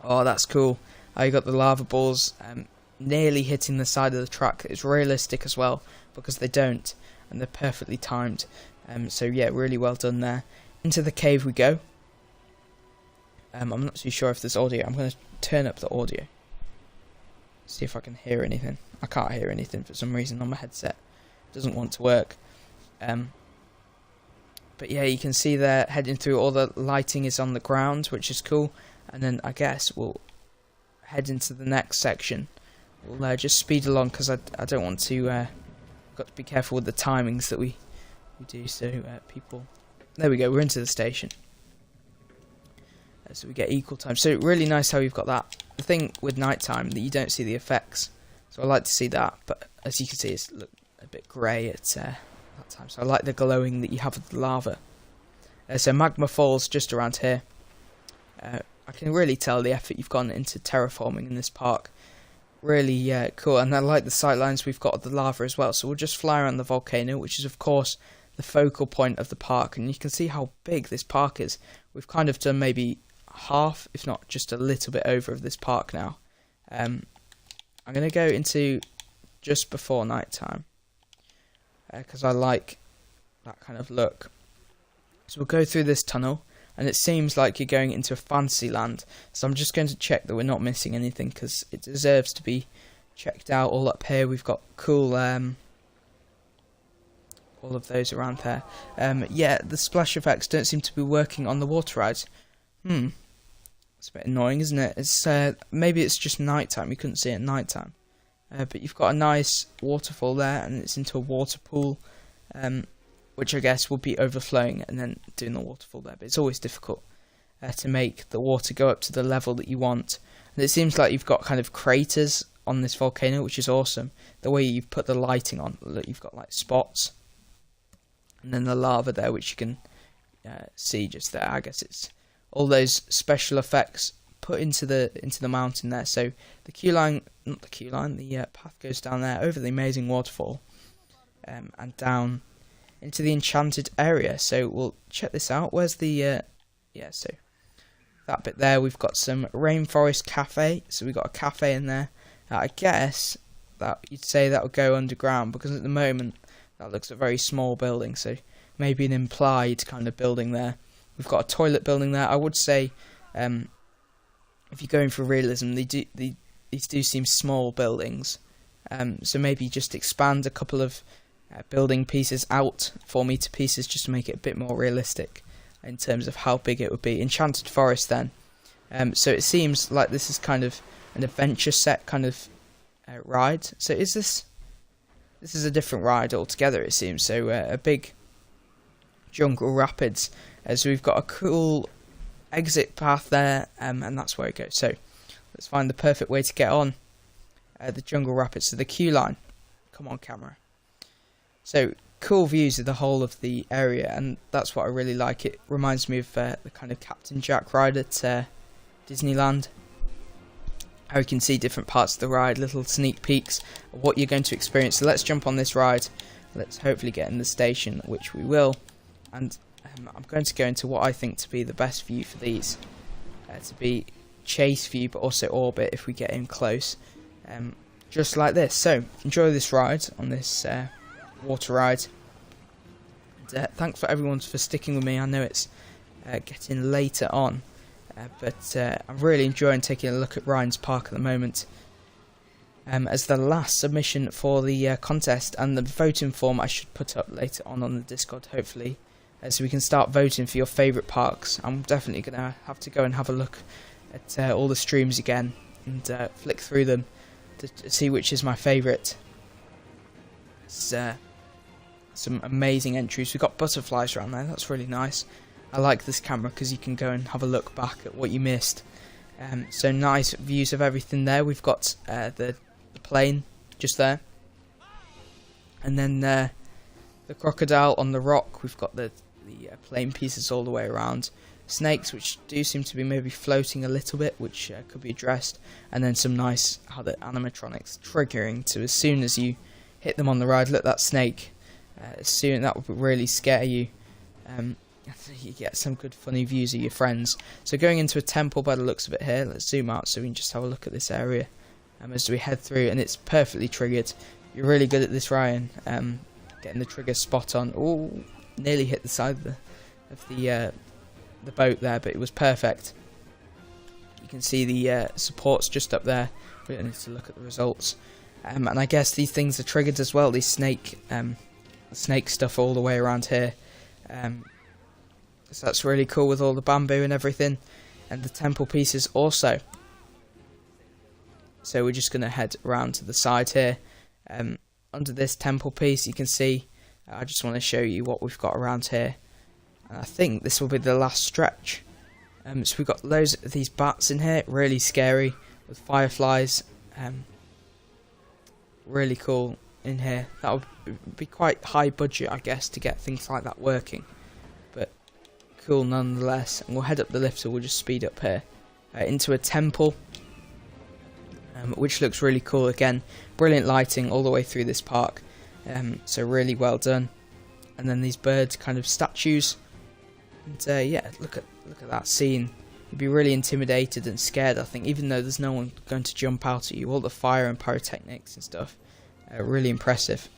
Oh, that's cool. You got the lava balls nearly hitting the side of the track. It's realistic as well, because they don't, and they're perfectly timed. So yeah, really well done there. Into the cave we go. I'm not too sure if there's audio. I'm going to turn up the audio. See if I can hear anything. I can't hear anything for some reason on my headset. It doesn't want to work. But yeah, you can see there heading through. All the lighting is on the ground, which is cool. And then I guess we'll head into the next section. We'll just speed along because I don't want to... got to be careful with the timings that we do. So people... There we go, we're into the station. So we get equal time. So really nice how you've got that. The thing with nighttime that you don't see the effects. So I like to see that. But as you can see, it's look a bit grey at that time. So I like the glowing that you have with the lava. So Magma Falls just around here. I can really tell the effort you've gone into terraforming in this park. Really cool. And I like the sight lines we've got of the lava as well. So we'll just fly around the volcano, which is of course the focal point of the park. And you can see how big this park is. We've kind of done maybe half, if not just a little bit over, of this park now. I'm going to go into just before night time because I like that kind of look. So we'll go through this tunnel, and it seems like you're going into a fantasy land. So I'm just going to check that we're not missing anything because it deserves to be checked out. All up here we've got cool all of those around there. Yeah, the splash effects don't seem to be working on the water rides. It's a bit annoying, isn't it? It's maybe it's just nighttime. You couldn't see it at nighttime. But you've got a nice waterfall there, and it's into a water pool, which I guess will be overflowing and then doing the waterfall there. But it's always difficult to make the water go up to the level that you want. And it seems like you've got kind of craters on this volcano, which is awesome. The way you've put the lighting on, look, you've got like spots, and then the lava there, which you can see just there. I guess it's all those special effects put into the mountain there. So the the path goes down there over the amazing waterfall, and down into the enchanted area. So we'll check this out. Where's the so that bit there, we've got some rainforest cafe. So we've got a cafe in there. I guess that you'd say that would go underground, because at the moment that looks a very small building, so maybe an implied kind of building there. We've got a toilet building there. I would say, if you're going for realism, these do seem small buildings. So maybe just expand a couple of building pieces out, 4 meter pieces, just to make it a bit more realistic in terms of how big it would be. Enchanted Forest then. So it seems like this is kind of an adventure set kind of ride. So is this is a different ride altogether, it seems. So a big jungle rapids. So we've got a cool exit path there, and that's where it goes. So let's find the perfect way to get on the jungle rapids to the queue line. Come on, camera. So cool views of the whole of the area, and that's what I really like. It reminds me of the kind of Captain Jack ride at Disneyland. How you can see different parts of the ride, little sneak peeks of what you're going to experience. So let's jump on this ride. Let's hopefully get in the station, which we will. And I'm going to go into what I think to be the best view for these. To be chase view, but also orbit if we get in close. Just like this. So enjoy this ride on this water ride. And, thanks for everyone for sticking with me. I know it's getting later on. But I'm really enjoying taking a look at Ryan's Park at the moment. as the last submission for the contest, and the voting form I should put up later on the Discord, hopefully, so we can start voting for your favourite parks. I'm definitely going to have to go and have a look at all the streams again and flick through them to see which is my favourite. It's some amazing entries. We've got butterflies around there, that's really nice. I like this camera because you can go and have a look back at what you missed. So nice views of everything there. We've got the plane just there, and then the crocodile on the rock. We've got the plane pieces all the way around. Snakes, which do seem to be maybe floating a little bit, which could be addressed, and then some nice how the animatronics triggering to as soon as you hit them on the ride. Look, that snake. Soon that would really scare you. You get some good funny views of your friends. So going into a temple by the looks of it here. Let's zoom out so we can just have a look at this area as we head through, and it's perfectly triggered. You're really good at this, Ryan. Getting the trigger spot on. Oh, nearly hit the side of the boat there, but it was perfect. You can see the supports just up there. We don't need to look at the results. And I guess these things are triggered as well. These snake stuff all the way around here. So that's really cool with all the bamboo and everything, and the temple pieces also. So we're just going to head around to the side here. Under this temple piece, you can see, I just want to show you what we've got around here. And I think this will be the last stretch. So we've got loads of these bats in here, really scary, with fireflies. Really cool in here. That would be quite high budget, I guess, to get things like that working. But cool nonetheless. And we'll head up the lift, so we'll just speed up here. Into a temple, which looks really cool. Again, brilliant lighting all the way through this park. So really well done. And then these bird kind of statues. And yeah, look at that scene. You'd be really intimidated and scared, I think, even though there's no one going to jump out at you. All the fire and pyrotechnics and stuff. Really impressive.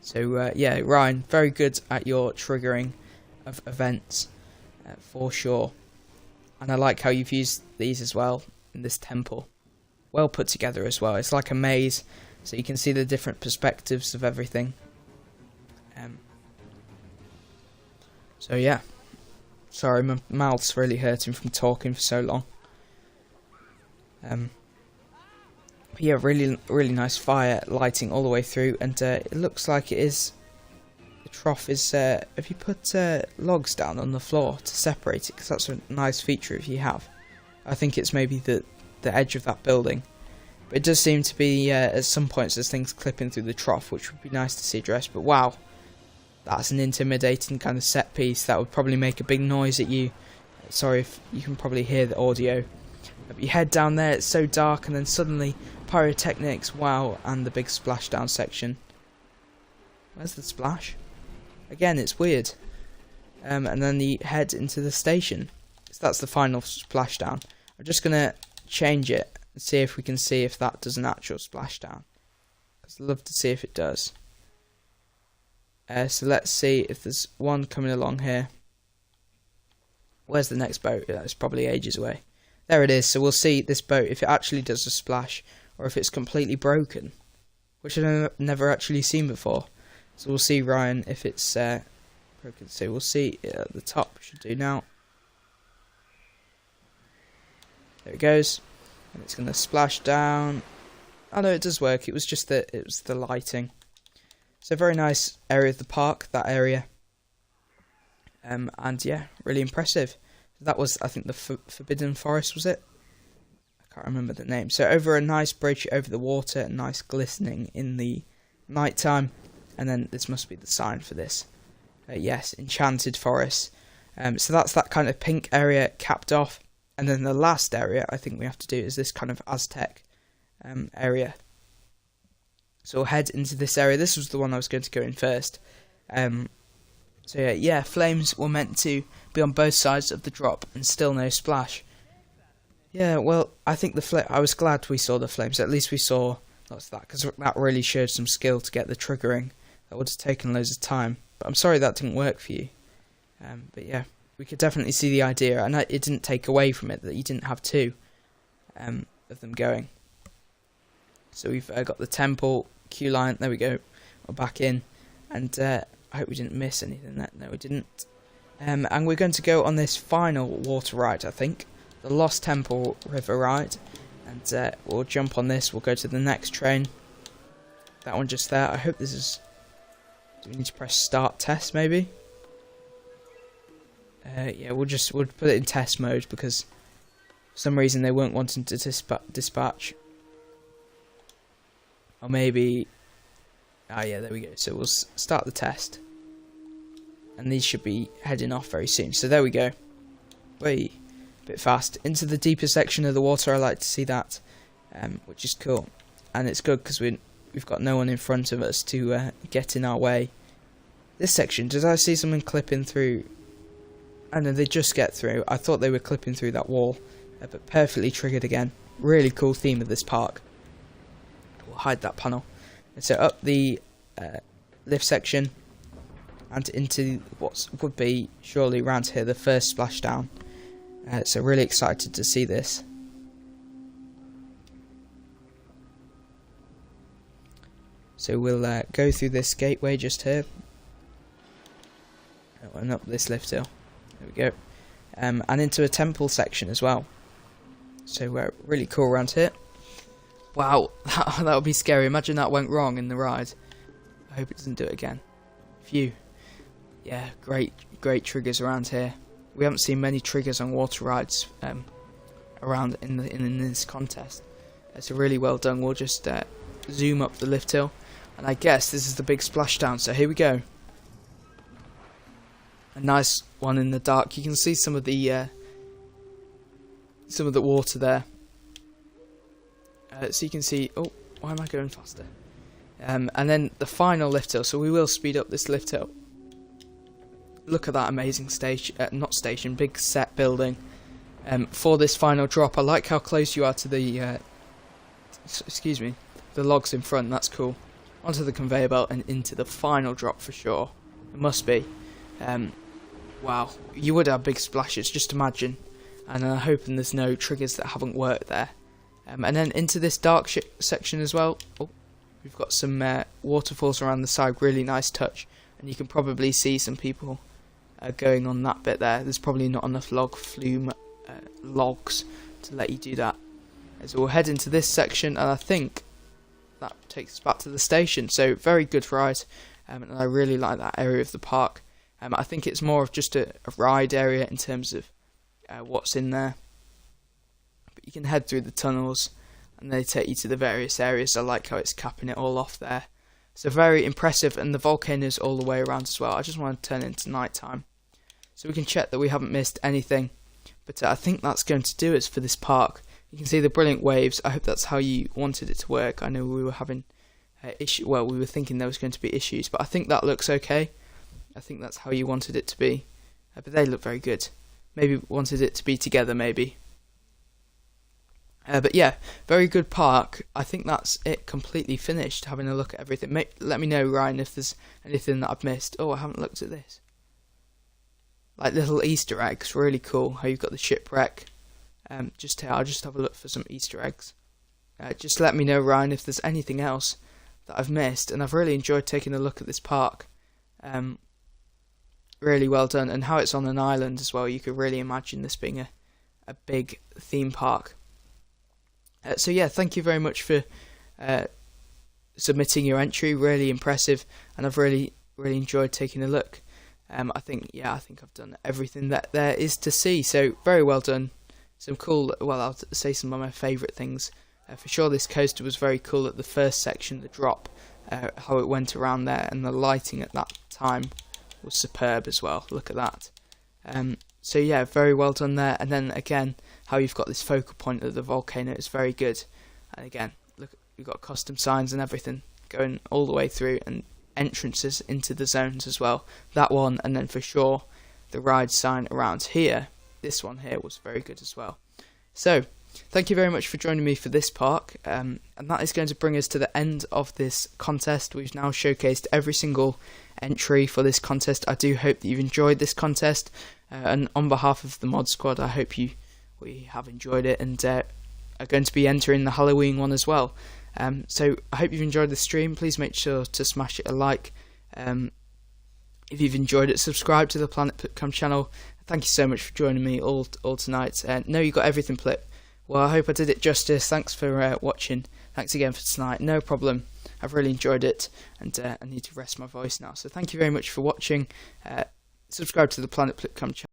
So yeah, Ryan, very good at your triggering of events, for sure. And I like how you've used these as well in this temple. Well put together as well. It's like a maze, so you can see the different perspectives of everything. So yeah, sorry, my mouth's really hurting from talking for so long. But yeah, really nice fire lighting all the way through, and it looks like it is. The trough is. Have you put logs down on the floor to separate it? Because that's a nice feature if you have. I think it's maybe the edge of that building. But it does seem to be at some points there's things clipping through the trough, which would be nice to see addressed. But wow, that's an intimidating kind of set piece. That would probably make a big noise at you. Sorry if you can probably hear the audio. But you head down there, it's so dark, and then suddenly pyrotechnics, wow, and the big splashdown section. Where's the splash? Again, it's weird. And then you head into the station. So that's the final splashdown. I'm just going to change it and see if we can see if that does an actual splashdown. I'd love to see if it does. So let's see if there's one coming along here. Where's the next boat? It's probably ages away. There it is. So we'll see this boat if it actually does a splash or if it's completely broken, which I've never actually seen before. So we'll see, Ryan, if it's broken. So we'll see at the top. Should do now. There it goes, and it's going to splash down. Oh no, it does work. It was just the lighting. So very nice area of the park, that area. And yeah, really impressive. That was, I think, the Forbidden Forest, was it? I can't remember the name. So over a nice bridge over the water, nice glistening in the night time. And then this must be the sign for this. Yes, Enchanted Forest. So that's that kind of pink area capped off. And then the last area I think we have to do is this kind of Aztec area. So we'll head into this area. This was the one I was going to go in first. So yeah, flames were meant to be on both sides of the drop, and still no splash. Yeah, well, I think I was glad we saw the flames. At least we saw lots of that, because that really showed some skill to get the triggering. That would have taken loads of time. But I'm sorry that didn't work for you. But yeah, we could definitely see the idea, and it didn't take away from it that you didn't have two of them going. So we've got the temple, queue line, there we go, we're back in, and I hope we didn't miss anything there. No, we didn't. And we're going to go on this final water ride, I think, the Lost Temple River ride, and we'll jump on this, we'll go to the next train, that one just there. I hope this is, do we need to press start test maybe? Yeah, we'll put it in test mode because for some reason they weren't wanting to dispatch. Or maybe, yeah, there we go. So we'll start the test. And these should be heading off very soon. So there we go. Wait, a bit fast. Into the deeper section of the water, I like to see that, which is cool. And it's good because we've got no one in front of us to get in our way. This section, did I see someone clipping through? I know they just get through. I thought they were clipping through that wall, but perfectly triggered again. Really cool theme of this park. We'll hide that panel. And so up the lift section and into what would be surely around here the first splashdown. So really excited to see this. So we'll go through this gateway just here. And up this lift hill. There we go. And into a temple section as well. So we're really cool around here. Wow, that would be scary. Imagine that went wrong in the ride. I hope it doesn't do it again. Phew. Yeah, great triggers around here. We haven't seen many triggers on water rides around in this contest. So really well done. We'll just zoom up the lift hill. And I guess this is the big splashdown. So here we go. A nice one in the dark. You can see some of the water there. So you can see. Oh, why am I going faster? And then the final lift hill. So we will speed up this lift hill. Look at that amazing station. Not station. Big set building. For this final drop. I like how close you are to the. Excuse me. The logs in front. That's cool. Onto the conveyor belt and into the final drop for sure. It must be. Wow, you would have big splashes, just imagine. And I'm hoping there's no triggers that haven't worked there. And then into this dark section as well. Oh, we've got some waterfalls around the side, really nice touch. And you can probably see some people going on that bit there. There's probably not enough logs to let you do that. So we'll head into this section, and I think that takes us back to the station. So very good ride, and I really like that area of the park. I think it's more of just a ride area in terms of what's in there. But you can head through the tunnels and they take you to the various areas. I like how it's capping it all off there. So very impressive, and the volcanoes all the way around as well. I just want to turn it into night time so we can check that we haven't missed anything. But I think that's going to do it for this park. You can see the brilliant waves. I hope that's how you wanted it to work. I know we were having we were thinking there was going to be issues, but I think that looks okay. I think that's how you wanted it to be. But they look very good. Maybe wanted it to be together, maybe. But yeah, very good park. I think that's it, completely finished, having a look at everything. Let me know, Ryan, if there's anything that I've missed. Oh, I haven't looked at this. Like little Easter eggs, really cool. How you've got the shipwreck. Just here, I'll just have a look for some Easter eggs. Just let me know, Ryan, if there's anything else that I've missed. And I've really enjoyed taking a look at this park. Really well done, and how it's on an island as well. You could really imagine this being a big theme park. So yeah, thank you very much for submitting your entry. Really impressive, and I've really enjoyed taking a look. I think I've done everything that there is to see. So very well done. Some cool. Well, I'll say some of my favourite things. For sure, this coaster was very cool at the first section, the drop. How it went around there, and the lighting at that time was superb as well. Look at that. So yeah, very well done there. And then again, how you've got this focal point of the volcano is very good. And again, look, you've got custom signs and everything going all the way through, and entrances into the zones as well. That one, and then for sure the ride sign around here. This one here was very good as well. So thank you very much for joining me for this park, and that is going to bring us to the end of this contest. We've now showcased every single entry for this contest. I do hope that you've enjoyed this contest, and on behalf of the mod squad, I hope we have enjoyed it, and are going to be entering the Halloween one as well. So I hope you've enjoyed the stream. Please make sure to smash it a like. If you've enjoyed it, subscribe to the Planet Plipcam channel. Thank you so much for joining me all tonight. No, you got everything, Plip. Well, I hope I did it justice. Thanks for watching. Thanks again for tonight. No problem. I've really enjoyed it, and I need to rest my voice now. So thank you very much for watching. Subscribe to the Planet Plipcam channel.